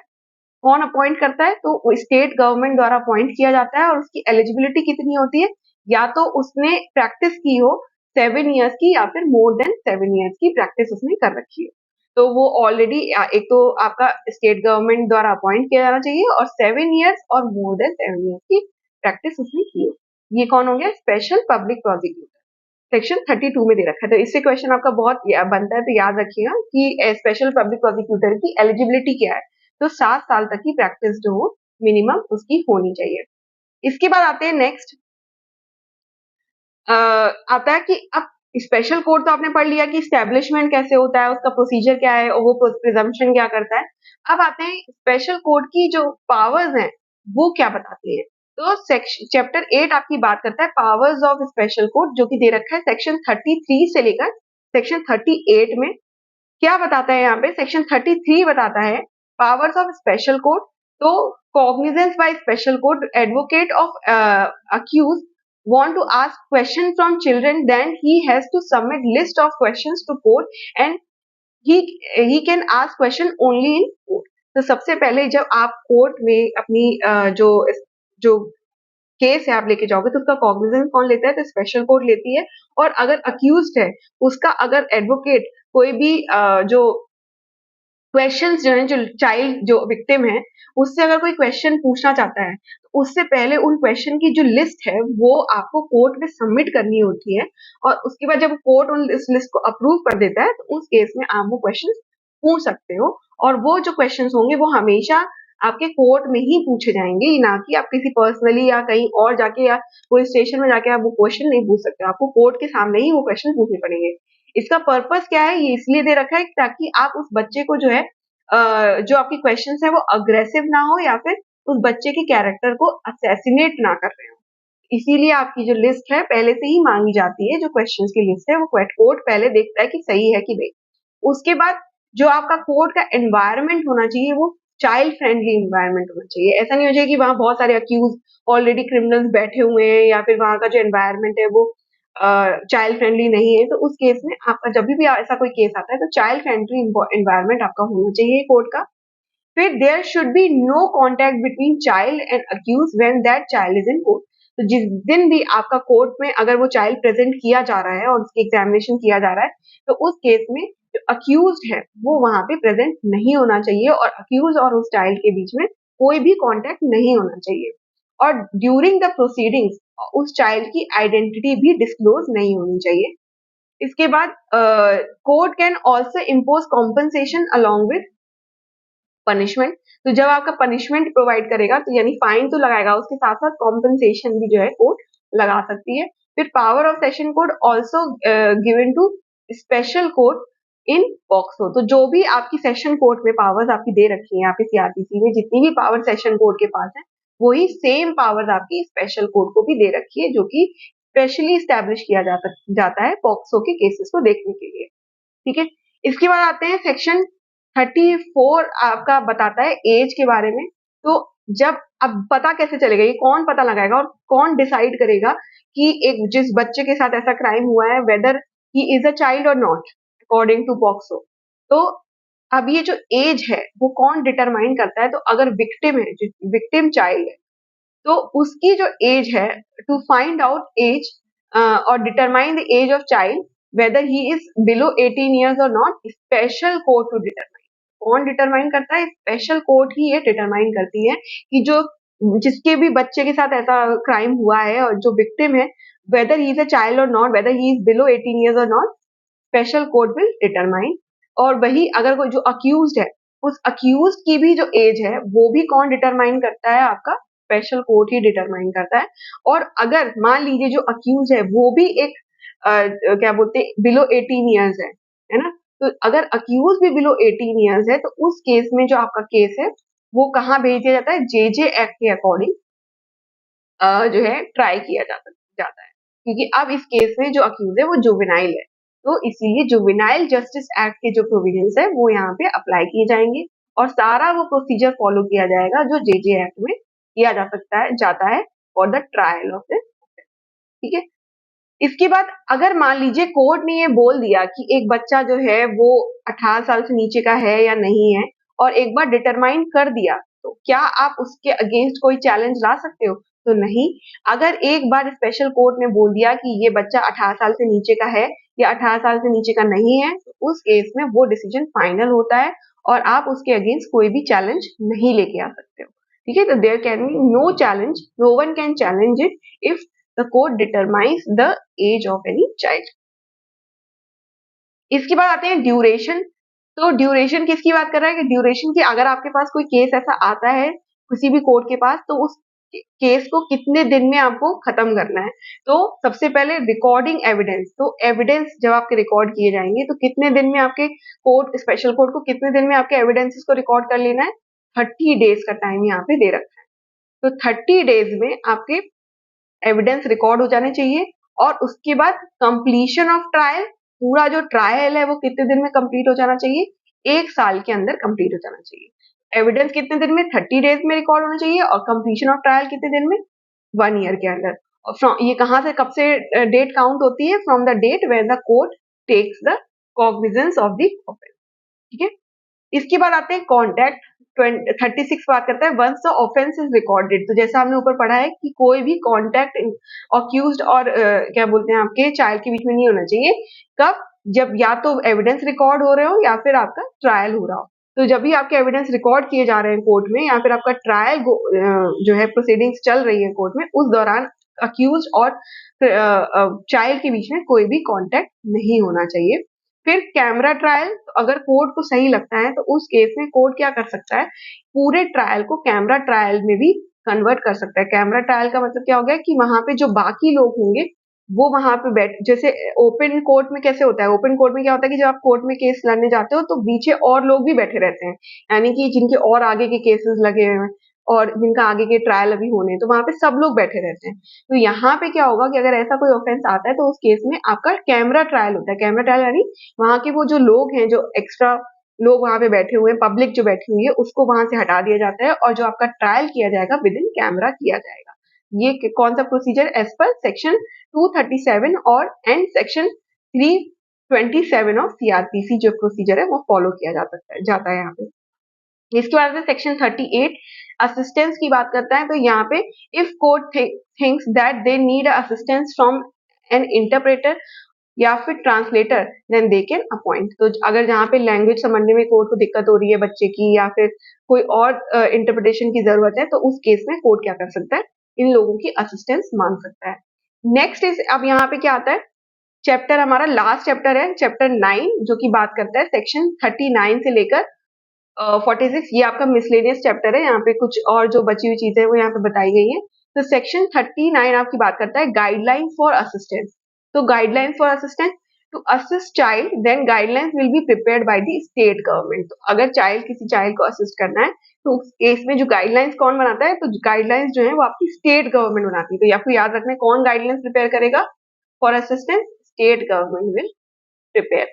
[SPEAKER 1] कौन अपॉइंट करता है, तो स्टेट गवर्नमेंट द्वारा अपॉइंट किया जाता है। और उसकी एलिजिबिलिटी कितनी होती है, या तो उसने प्रैक्टिस की हो 7 ईयर्स की या फिर मोर देन 7 ईयर्स की प्रैक्टिस उसने कर रखी है, तो वो ऑलरेडी एक तो आपका स्टेट गवर्नमेंट द्वारा अपॉइंट किया जाना चाहिए और 7 ईयर्स और मोर देन 7 ईयर्स की प्रैक्टिस उसने की हो। ये कौन हो गया, स्पेशल पब्लिक प्रोसिक्यूटर। सेक्शन 32 में दे रखा है, तो इससे क्वेश्चन आपका बहुत बनता है, तो याद रखिएगा कि स्पेशल पब्लिक प्रोसिक्यूटर की एलिजिबिलिटी क्या है। तो 7 साल तक की प्रैक्टिस जो हो मिनिमम उसकी होनी चाहिए। इसके बाद आते हैं नेक्स्ट, आता है कि अब स्पेशल कोर्ट तो आपने पढ़ लिया कि स्टैब्लिशमेंट कैसे होता है, उसका प्रोसीजर क्या है और वो प्रिजम्पशन क्या करता है। अब आते हैं स्पेशल कोर्ट की जो पावर्स हैं वो क्या बताती है। तो चैप्टर 8 आपकी बात करता है पावर्स ऑफ स्पेशल कोर्ट, जो कि दे रखा है सेक्शन 33 से लेकर सेक्शन 38 में। क्या बताता है यहाँ पे, सेक्शन 33 बताता है पावर्स ऑफ स्पेशल कोर्ट। तो cognizance by special court, advocate of accused want to ask question from children, then he has to submit list of questions to court and he can ask question only in court। तो सबसे पहले जब आप court में अपनी जो case है आप लेके जाओगे तो उसका कॉग्निजेंस कौन लेता है, तो स्पेशल कोर्ट लेती है। और अगर अक्यूज्ड है उसका अगर एडवोकेट कोई भी जो क्वेश्चंस जो है, जो चाइल्ड जो विक्टिम है उससे अगर कोई क्वेश्चन पूछना चाहता है तो उससे पहले उन क्वेश्चन की जो लिस्ट है वो आपको कोर्ट में सबमिट करनी होती है। और उसके बाद जब कोर्ट उन इस लिस्ट को अप्रूव कर देता है तो उस केस में आप वो क्वेश्चन पूछ सकते हो। और वो जो क्वेश्चन होंगे वो हमेशा आपके कोर्ट में ही पूछे जाएंगे, ना कि आप किसी पर्सनली या कहीं और जाके या कोई स्टेशन में जाके आप वो क्वेश्चन नहीं पूछ सकते, आपको कोर्ट के सामने ही वो क्वेश्चन पूछने पड़ेंगे। इसका पर्पस क्या है, ये इसलिए दे रखा है ताकि आप उस बच्चे को जो है जो आपके क्वेश्चंस है वो अग्रेसिव ना हो या फिर उस बच्चे के कैरेक्टर को असैसिनेट ना कर रहे हो। इसीलिए आपकी जो लिस्ट है पहले से ही मांगी जाती है, जो क्वेश्चंस की लिस्ट है वो कोर्ट पहले देखता है कि सही है कि नहीं। उसके बाद जो आपका कोर्ट का एनवायरनमेंट होना चाहिए वो चाइल्ड फ्रेंडली एनवायरनमेंट होना चाहिए। ऐसा नहीं हो जाए कि वहां बहुत सारे अक्यूज ऑलरेडी क्रिमिनल्स बैठे हुए हैं या फिर वहां का जो एनवायरनमेंट है वो चाइल्ड फ्रेंडली नहीं है। तो उस केस में आपका जब भी ऐसा कोई केस आता है तो चाइल्ड फ्रेंडली एनवायरनमेंट आपका होना चाहिए कोर्ट का। फिर there should be no contact between child and accused when that child is in court. तो जिस दिन भी आपका कोर्ट में अगर वो चाइल्ड प्रेजेंट किया जा रहा है और उसकी एग्जामिनेशन किया जा रहा है तो उस केस में जो अक्यूज है वो वहां पे प्रेजेंट नहीं होना चाहिए और अक्यूज और उस चाइल्ड के बीच में कोई भी कॉन्टैक्ट नहीं होना चाहिए। और ड्यूरिंग द प्रोसीडिंग्स उस चाइल्ड की आइडेंटिटी भी डिस्क्लोज नहीं होनी चाहिए। इसके बाद court can also impose compensation along with punishment. तो जब आपका पनिशमेंट प्रोवाइड करेगा तो यानी फाइन तो लगाएगा, उसके साथ साथ कॉम्पनसेशन भी जो है कोर्ट लगा सकती है। फिर power of session court also given to special court in POCSO. तो जो भी आपकी सेशन कोर्ट में पावर्स आपकी दे रखी है, आपकी सीआरपीसी में जितनी भी पावर सेशन कोर्ट के पास है वही सेम पावर्स आपकी स्पेशल कोर्ट को भी दे रखी है, जो कि स्पेशली स्टैब्लिश किया जाता है पॉक्सो के केसेस को देखने के लिए। ठीक है, इसके बाद आते हैं सेक्शन 34 आपका बताता है एज के बारे में। तो जब अब पता कैसे चलेगा, ये कौन पता लगाएगा और कौन डिसाइड करेगा कि एक जिस बच्चे के साथ ऐसा क्राइम हुआ है whether he is a child और नॉट अकॉर्डिंग टू पॉक्सो। तो अब ये जो एज है वो कौन डिटरमाइन करता है, तो अगर विक्टिम है, विक्टिम चाइल्ड है तो उसकी जो एज है, टू फाइंड आउट एज और determine the age of child whether he is below 18 years और not, special court to determine. कौन डिटरमाइन करता है, स्पेशल कोर्ट ही ये डिटरमाइन करती है कि जो जिसके भी बच्चे के साथ ऐसा क्राइम हुआ है और जो विक्टिम है whether he is a child और not, whether he is below 18 years और not, special court will determine. और वही अगर कोई जो अक्यूज्ड है उस अक्यूज्ड की भी जो एज है वो भी कौन डिटरमाइन करता है, आपका स्पेशल कोर्ट ही डिटरमाइन करता है। और अगर मान लीजिए जो अक्यूज है वो भी एक क्या बोलते हैं बिलो 18 ईयर्स है ना, तो अगर अक्यूज भी बिलो 18 ईयर्स है, तो उस केस में जो आपका केस है वो कहाँ भेज दिया जाता है, जेजे एक्ट के अकॉर्डिंग जो है ट्राई किया जाता है, क्योंकि अब इस केस में जो अक्यूज है वो जुवेनाइल है, तो इसीलिए जुवेनाइल जस्टिस एक्ट के जो प्रोविजंस है वो यहाँ पे अप्लाई किए जाएंगे और सारा वो प्रोसीजर फॉलो किया जाएगा जो जेजे एक्ट में किया जाता है for the trial of this. ठीक है, इसके बाद अगर मान लीजिए कोर्ट ने ये बोल दिया कि एक बच्चा जो है वो 18 साल से नीचे का है या नहीं है और एक बार डिटरमाइन कर दिया, तो क्या आप उसके अगेंस्ट कोई चैलेंज ला सकते हो? तो नहीं। अगर एक बार स्पेशल कोर्ट ने बोल दिया कि ये बच्चा 18 साल से नीचे का है या 18 साल से नीचे का नहीं है, तो उस केस में वो डिसीजन फाइनल होता है और आप उसके अगेंस्ट कोई भी चैलेंज नहीं लेके आ सकते हो। ठीक है, तो there can be no challenge, no one can challenge it if the court determines the age of any child। इसके बाद आते हैं ड्यूरेशन। तो ड्यूरेशन किसकी बात कर रहा है कि ड्यूरेशन की अगर आपके पास कोई केस ऐसा आता है किसी भी कोर्ट के पास, तो उस केस को कितने दिन में आपको खत्म करना है। तो सबसे पहले रिकॉर्डिंग एविडेंस, तो एविडेंस जब आपके रिकॉर्ड किए जाएंगे तो कितने दिन में आपके कोर्ट, स्पेशल कोर्ट को कितने दिन में आपके एविडेंसेस को रिकॉर्ड कर लेना है, 30 डेज का टाइम यहाँ पे दे रखा है। तो 30 डेज में आपके एविडेंस रिकॉर्ड हो जाने चाहिए और उसके बाद कंप्लीशन ऑफ ट्रायल, पूरा जो ट्रायल है वो कितने दिन में कंप्लीट हो जाना चाहिए, 1 साल के अंदर कंप्लीट हो जाना चाहिए। एविडेंस कितने दिन में, 30 डेज में रिकॉर्ड होना चाहिए और कंप्लीशन ऑफ ट्रायल कितने दिन में, 1 ईयर के अंदर। और फ्रॉम ये कहां से कब से डेट काउंट होती है, from the date where the court takes the cognizance of the offence. ठीक है, इसके बाद आते हैं कॉन्टैक्ट। 36 बात करता है once the offence is recorded, तो जैसा हमने ऊपर पढ़ा है कि कोई भी कॉन्टैक्ट अक्यूज्ड और क्या बोलते हैं आपके चाइल्ड के बीच में नहीं होना चाहिए। कब, जब या तो एविडेंस रिकॉर्ड हो रहे हो या फिर आपका ट्रायल हो रहा हो। तो जब भी आपके एविडेंस रिकॉर्ड किए जा रहे हैं कोर्ट में या फिर आपका ट्रायल जो है प्रोसीडिंग्स चल रही है कोर्ट में, उस दौरान अक्यूज और चाइल्ड के बीच में कोई भी कॉन्टैक्ट नहीं होना चाहिए। फिर कैमरा ट्रायल, तो अगर कोर्ट को सही लगता है तो उस केस में कोर्ट क्या कर सकता है, पूरे ट्रायल को कैमरा ट्रायल में भी कन्वर्ट कर सकता है। कैमरा ट्रायल का मतलब क्या हो गया कि वहां पे जो बाकी लोग होंगे वो वहां पे बैठ, जैसे ओपन कोर्ट में कैसे होता है, ओपन कोर्ट में क्या होता है कि जब आप कोर्ट में केस लड़ने जाते हो तो पीछे और लोग भी बैठे रहते हैं, यानी कि जिनके और आगे के केसेस लगे हुए हैं और जिनका आगे के ट्रायल अभी होने हैं, तो वहां पे सब लोग बैठे रहते हैं। तो यहाँ पे क्या होगा कि अगर ऐसा कोई ऑफेंस आता है तो उस केस में आपका कैमरा ट्रायल होता है। कैमरा ट्रायल यानी वहां के वो जो लोग हैं, जो एक्स्ट्रा लोग वहां पे बैठे हुए हैं, पब्लिक जो बैठी हुई है, उसको वहां से हटा दिया जाता है और जो आपका ट्रायल किया जाएगा विद इन कैमरा किया जाएगा। ये कौन सा प्रोसीजर, एज पर सेक्शन 237 और एंड सेक्शन 327 ऑफ सीआरपीसी जो प्रोसीजर है वो फॉलो किया जाता है यहाँ पे। इसके बाद में सेक्शन 38 असिस्टेंस की बात करता है। तो यहाँ पे if court thinks that they need assistance from an interpreter या फिर translator then they can appoint. तो अगर जहाँ पे लैंग्वेज समझने में कोर्ट को दिक्कत हो रही है बच्चे की या फिर कोई और इंटरप्रिटेशन की जरूरत है, तो उस केस में कोर्ट क्या कर सकता है, इन लोगों की असिस्टेंस मांग सकता है। नेक्स्ट इज, अब यहाँ पे क्या आता है, चैप्टर हमारा लास्ट चैप्टर है, चैप्टर 9, जो की बात करता है सेक्शन 39 से लेकर 46। ये आपका मिसलेनियस चैप्टर है, यहाँ पे कुछ और जो बची हुई चीजें वो यहाँ पे बताई गई है। तो सेक्शन 39 आपकी बात करता है गाइडलाइन फॉर असिस्टेंस। तो guideline for assistance, to assist child then guidelines will be prepared by the state government. तो अगर किसी चाइल्ड को असिस्ट करना है तो उस केस में जो गाइडलाइंस कौन बनाता है, तो गाइडलाइंस जो है वो आपकी स्टेट गवर्नमेंट बनाती है। तो आपको याद रखना है कौन गाइडलाइंस प्रिपेयर करेगा for assistance, state government will prepare.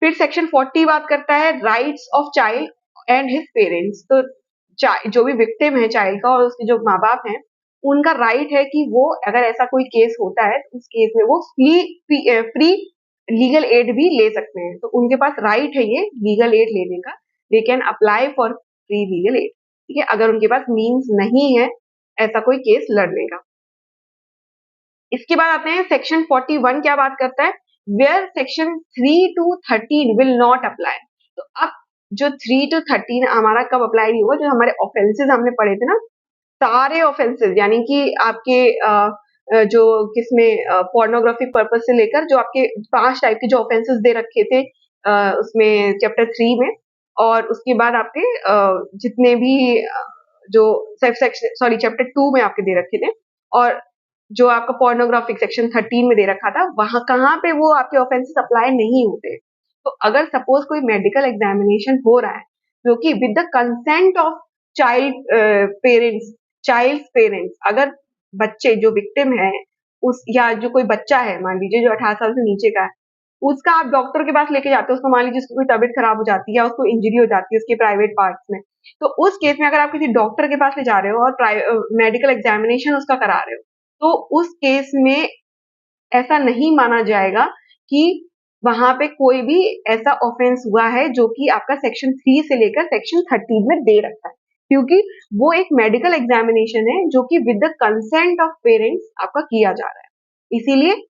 [SPEAKER 1] फिर सेक्शन 40 बात करता है rights of child and his parents. तो जो भी विक्टिम है चाइल्ड का और उसके जो माँ बाप हैं, उनका राइट है कि वो अगर ऐसा कोई केस होता है तो उस केस में वो फ्री लीगल एड भी ले सकते हैं। तो उनके पास राइट है ये लीगल एड लेने का, they can apply for free legal aid. ठीक है, अगर उनके पास मीन्स नहीं है ऐसा कोई केस लड़ने का। इसके बाद आते हैं सेक्शन 41 क्या बात करता है, where section 3 to 13 will not apply. तो अब जो 3 to 13 हमारा कब अप्लाई नहीं हुआ, जो हमारे ऑफेंसेस हमने पढ़े थे ना, सारे ऑफेंसेस यानी कि आपके जो किसमें पोर्नोग्राफिक पर्पज से लेकर जो आपके 5 टाइप के जो ऑफेंसेस दे रखे थे उसमें चैप्टर 3 में, और उसके बाद आपके जितने भी जो चैप्टर 2 में आपके दे रखे थे, और जो आपका पोर्नोग्राफिक सेक्शन 13 में दे रखा था, वहां कहाँ पे वो आपके ऑफेंसेस अप्लाई नहीं होते। तो अगर सपोज कोई मेडिकल एग्जामिनेशन हो रहा है जो कि with the consent of child parents, अगर बच्चे जो विक्टिम है उस या जो कोई बच्चा है मान लीजिए जो 18 साल से नीचे का है, उसका आप डॉक्टर के पास लेके जाते हो, उसको मान लीजिए उसकी कोई तबीयत खराब हो जाती है या उसको इंजरी हो जाती है उसके प्राइवेट पार्ट्स में, तो उस केस में अगर आप किसी डॉक्टर के पास ले जा रहे हो और मेडिकल एग्जामिनेशन उसका करा रहे हो, तो उस केस में ऐसा नहीं माना जाएगा कि वहां पे कोई भी ऐसा ऑफेंस हुआ है जो कि आपका सेक्शन 3 से लेकर सेक्शन 13 में दे रखा है, क्योंकि वो एक मेडिकल एग्जामिनेशन है जो कि with the consent of parents आपका किया जा रहा है। इसीलिए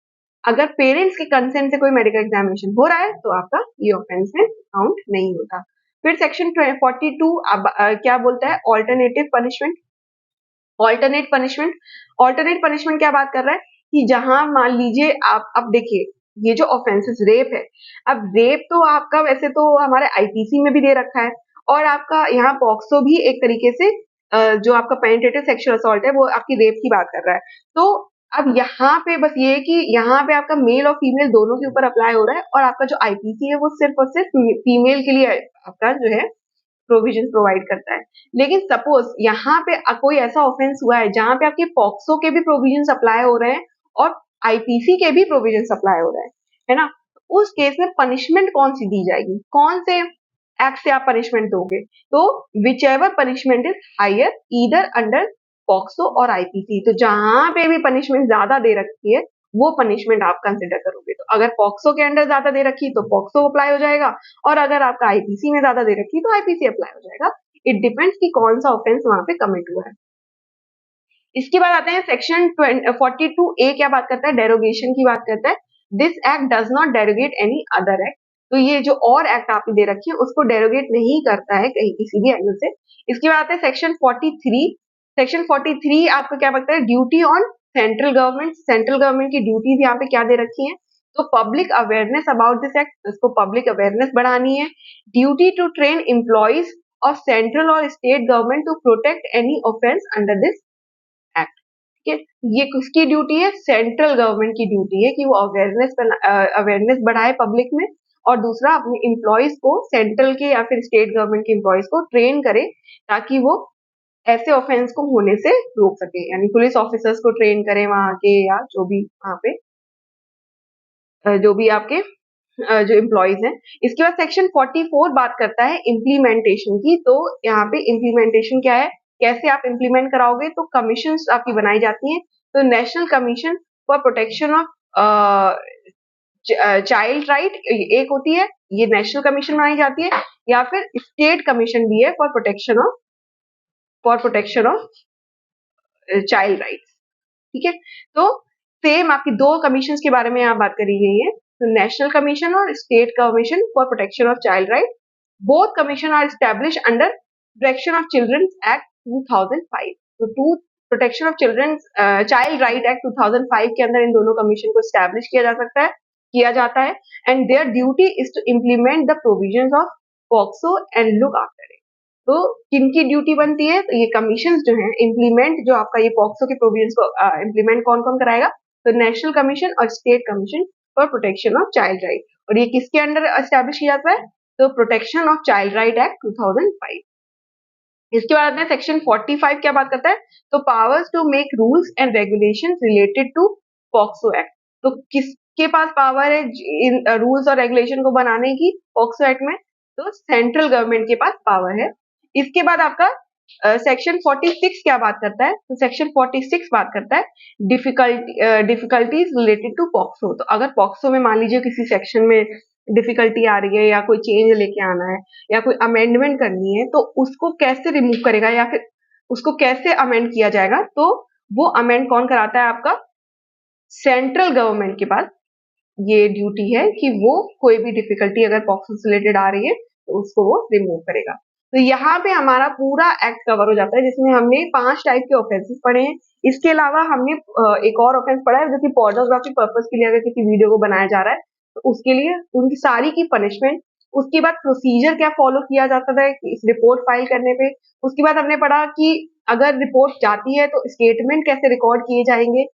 [SPEAKER 1] अगर पेरेंट्स के कंसेंट से कोई मेडिकल एग्जामिनेशन हो रहा है तो आपका ये ऑफेंस में काउंट नहीं होता। फिर सेक्शन 42 क्या बोलता है, ऑल्टरनेटिव पनिशमेंट। ऑल्टरनेट पनिशमेंट क्या बात कर रहा है कि जहां मान लीजिए आप, अब देखिए ये जो ऑफेंसेस रेप है, अब रेप तो आपका वैसे तो हमारे आईपीसी में भी दे रखा है और आपका यहाँ पॉक्सो भी एक तरीके से जो आपका पेनिट्रेटिव सेक्सुअल असॉल्ट है वो आपकी रेप की बात कर रहा है। तो अब यहाँ पे बस ये है कि यहाँ पे आपका मेल और फीमेल दोनों के ऊपर अप्लाई हो रहा है और आपका जो आईपीसी है वो सिर्फ और सिर्फ फीमेल के लिए आपका जो है प्रोविजन प्रोवाइड करता है। लेकिन सपोज यहाँ पे कोई ऐसा ऑफेंस हुआ है जहां पे आपके पॉक्सो के भी प्रोविजन अप्लाई हो रहे हैं और आईपीसी के भी प्रोविजन अप्लाई हो रहे हैं, है ना, उस केस में पनिशमेंट कौन सी दी जाएगी, कौन से एक्ट से आप पनिशमेंट दोगे, तो whichever punishment is higher either under POCSO or IPC, तो जहां पे भी पनिशमेंट ज्यादा दे रखी है वो पनिशमेंट आप कंसिडर करोगे। तो अगर पॉक्सो के अंडर ज्यादा दे रखी तो पॉक्सो अप्लाई हो जाएगा और अगर आपका आईपीसी में ज्यादा दे रखी तो आईपीसी अप्लाई हो जाएगा। इट डिपेंड्स कि कौन सा ऑफेंस वहां पे कमिट हुआ है। इसके बाद आते हैं सेक्शन 42A क्या बात करता है, डेरोगेशन की बात करता है। This act does not derogate any other act, तो ये जो और एक्ट आपने दे रखी है उसको डेरोगेट नहीं करता है कहीं किसी भी एंगल से। इसके बाद आते हैं सेक्शन 43। सेक्शन 43 आपको क्या बताता है, duty on central government. Central government की ड्यूटीज यहाँ पे क्या दे रखी है, तो public awareness about this act, उसको पब्लिक अवेयरनेस बढ़ानी है। Duty to train employees of central और state government to protect any offence under this act. ठीक है, ये किसकी ड्यूटी है, सेंट्रल गवर्नमेंट की ड्यूटी है कि वो अवेयरनेस बढ़ाए पब्लिक में और दूसरा अपने एम्प्लॉयज को सेंट्रल के या फिर स्टेट गवर्नमेंट के एम्प्लॉयज को ट्रेन करे ताकि वो ऐसे ऑफेंस को होने से रोक सके, यानी पुलिस ऑफिसर्स को ट्रेन करें वहां के या जो भी वहां पे जो भी आपके जो एम्प्लॉयज हैं। इसके बाद सेक्शन 44 बात करता है इम्प्लीमेंटेशन की। तो यहाँ पे इम्प्लीमेंटेशन क्या है, कैसे आप इम्प्लीमेंट कराओगे, तो कमीशन आपकी बनाई जाती हैं। तो national commission for protection of child right एक होती है, ये नेशनल कमीशन बनाई जाती है, या फिर स्टेट कमीशन भी है for protection of child rights. ठीक है, तो सेम आपकी दो कमीशन के बारे में यहाँ बात करी गई है, तो नेशनल कमीशन और state commission for protection of child right. Both commission are establish under protection of children's act 2005। तो to protection of children's child right act 2005 के अंदर इन दोनों कमीशन को स्टैब्लिश किया जाता है and their duty is to implement the provisions of POCSO and look after it. तो किनकी ड्यूटी बनती है, तो ये कमीशन जो है इम्प्लीमेंट, जो आपका ये पॉक्सो के प्रोविजंस को इम्प्लीमेंट कौन कौन कराएगा, तो नेशनल कमीशन और state commission for protection of child right, और ये किसके अंडर एस्टैब्लिश किया जाता है, तो protection of child right act 2005। इसके बाद आते हैं सेक्शन 45 क्या बात करता है, तो powers to make rules and regulation related to POCSO act. तो किसके पास पावर है इन रूल्स और रेगुलेशन को बनाने की पॉक्सो एक्ट में, तो सेंट्रल गवर्नमेंट के पास पावर है। इसके बाद आपका सेक्शन 46 क्या बात करता है, तो सेक्शन 46 बात करता है डिफिकल्टीज रिलेटेड टू पॉक्सो। तो अगर पॉक्सो में मान लीजिए किसी सेक्शन में डिफिकल्टी आ रही है या कोई चेंज लेके आना है या कोई अमेंडमेंट करनी है, तो उसको कैसे रिमूव करेगा या फिर उसको कैसे अमेंड किया जाएगा, तो वो अमेंड कौन कराता है, आपका सेंट्रल गवर्नमेंट के पास ये ड्यूटी है कि वो कोई भी डिफिकल्टी अगर पॉक्सो से रिलेटेड आ रही है तो उसको वो रिमूव करेगा। तो यहाँ पे हमारा पूरा एक्ट कवर हो जाता है जिसमें हमने 5 टाइप के ऑफेंसेस पढ़े हैं। इसके अलावा हमने एक और ऑफेंस पढ़ा है जो कि पोर्नोग्राफी पर्पस के लिए अगर किसी वीडियो को बनाया जा रहा है तो उसके लिए उनकी सारी की पनिशमेंट, उसके बाद प्रोसीजर क्या फॉलो किया जाता है इस रिपोर्ट फाइल करने पे, उसके बाद हमने पढ़ा कि अगर रिपोर्ट जाती है तो स्टेटमेंट कैसे रिकॉर्ड किए जाएंगे,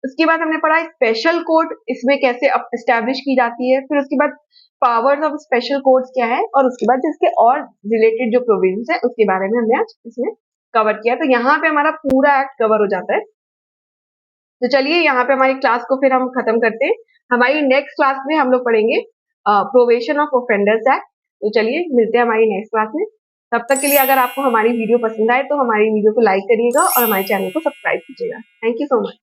[SPEAKER 1] उसके बाद हमने पढ़ा स्पेशल कोर्ट, इसमें कैसे एस्टैब्लिश की जाती है। फिर उसके बाद पावर्स ऑफ स्पेशल कोर्ट्स क्या है, और उसके बाद जिसके और रिलेटेड जो प्रोविजंस है उसके बारे में हमने आज इसमें कवर किया। तो यहाँ पे हमारा पूरा एक्ट कवर हो जाता है। तो चलिए यहाँ पे हमारी क्लास को फिर हम खत्म करते हैं। हमारी नेक्स्ट क्लास में हम लोग पढ़ेंगे प्रोबेशन ऑफ ऑफेंडर्स एक्ट। तो चलिए मिलते हैं हमारी नेक्स्ट क्लास में। तब तक के लिए अगर आपको हमारी वीडियो पसंद आए तो हमारी वीडियो को लाइक करिएगा और हमारे चैनल को सब्सक्राइब कीजिएगा। Thank you so much.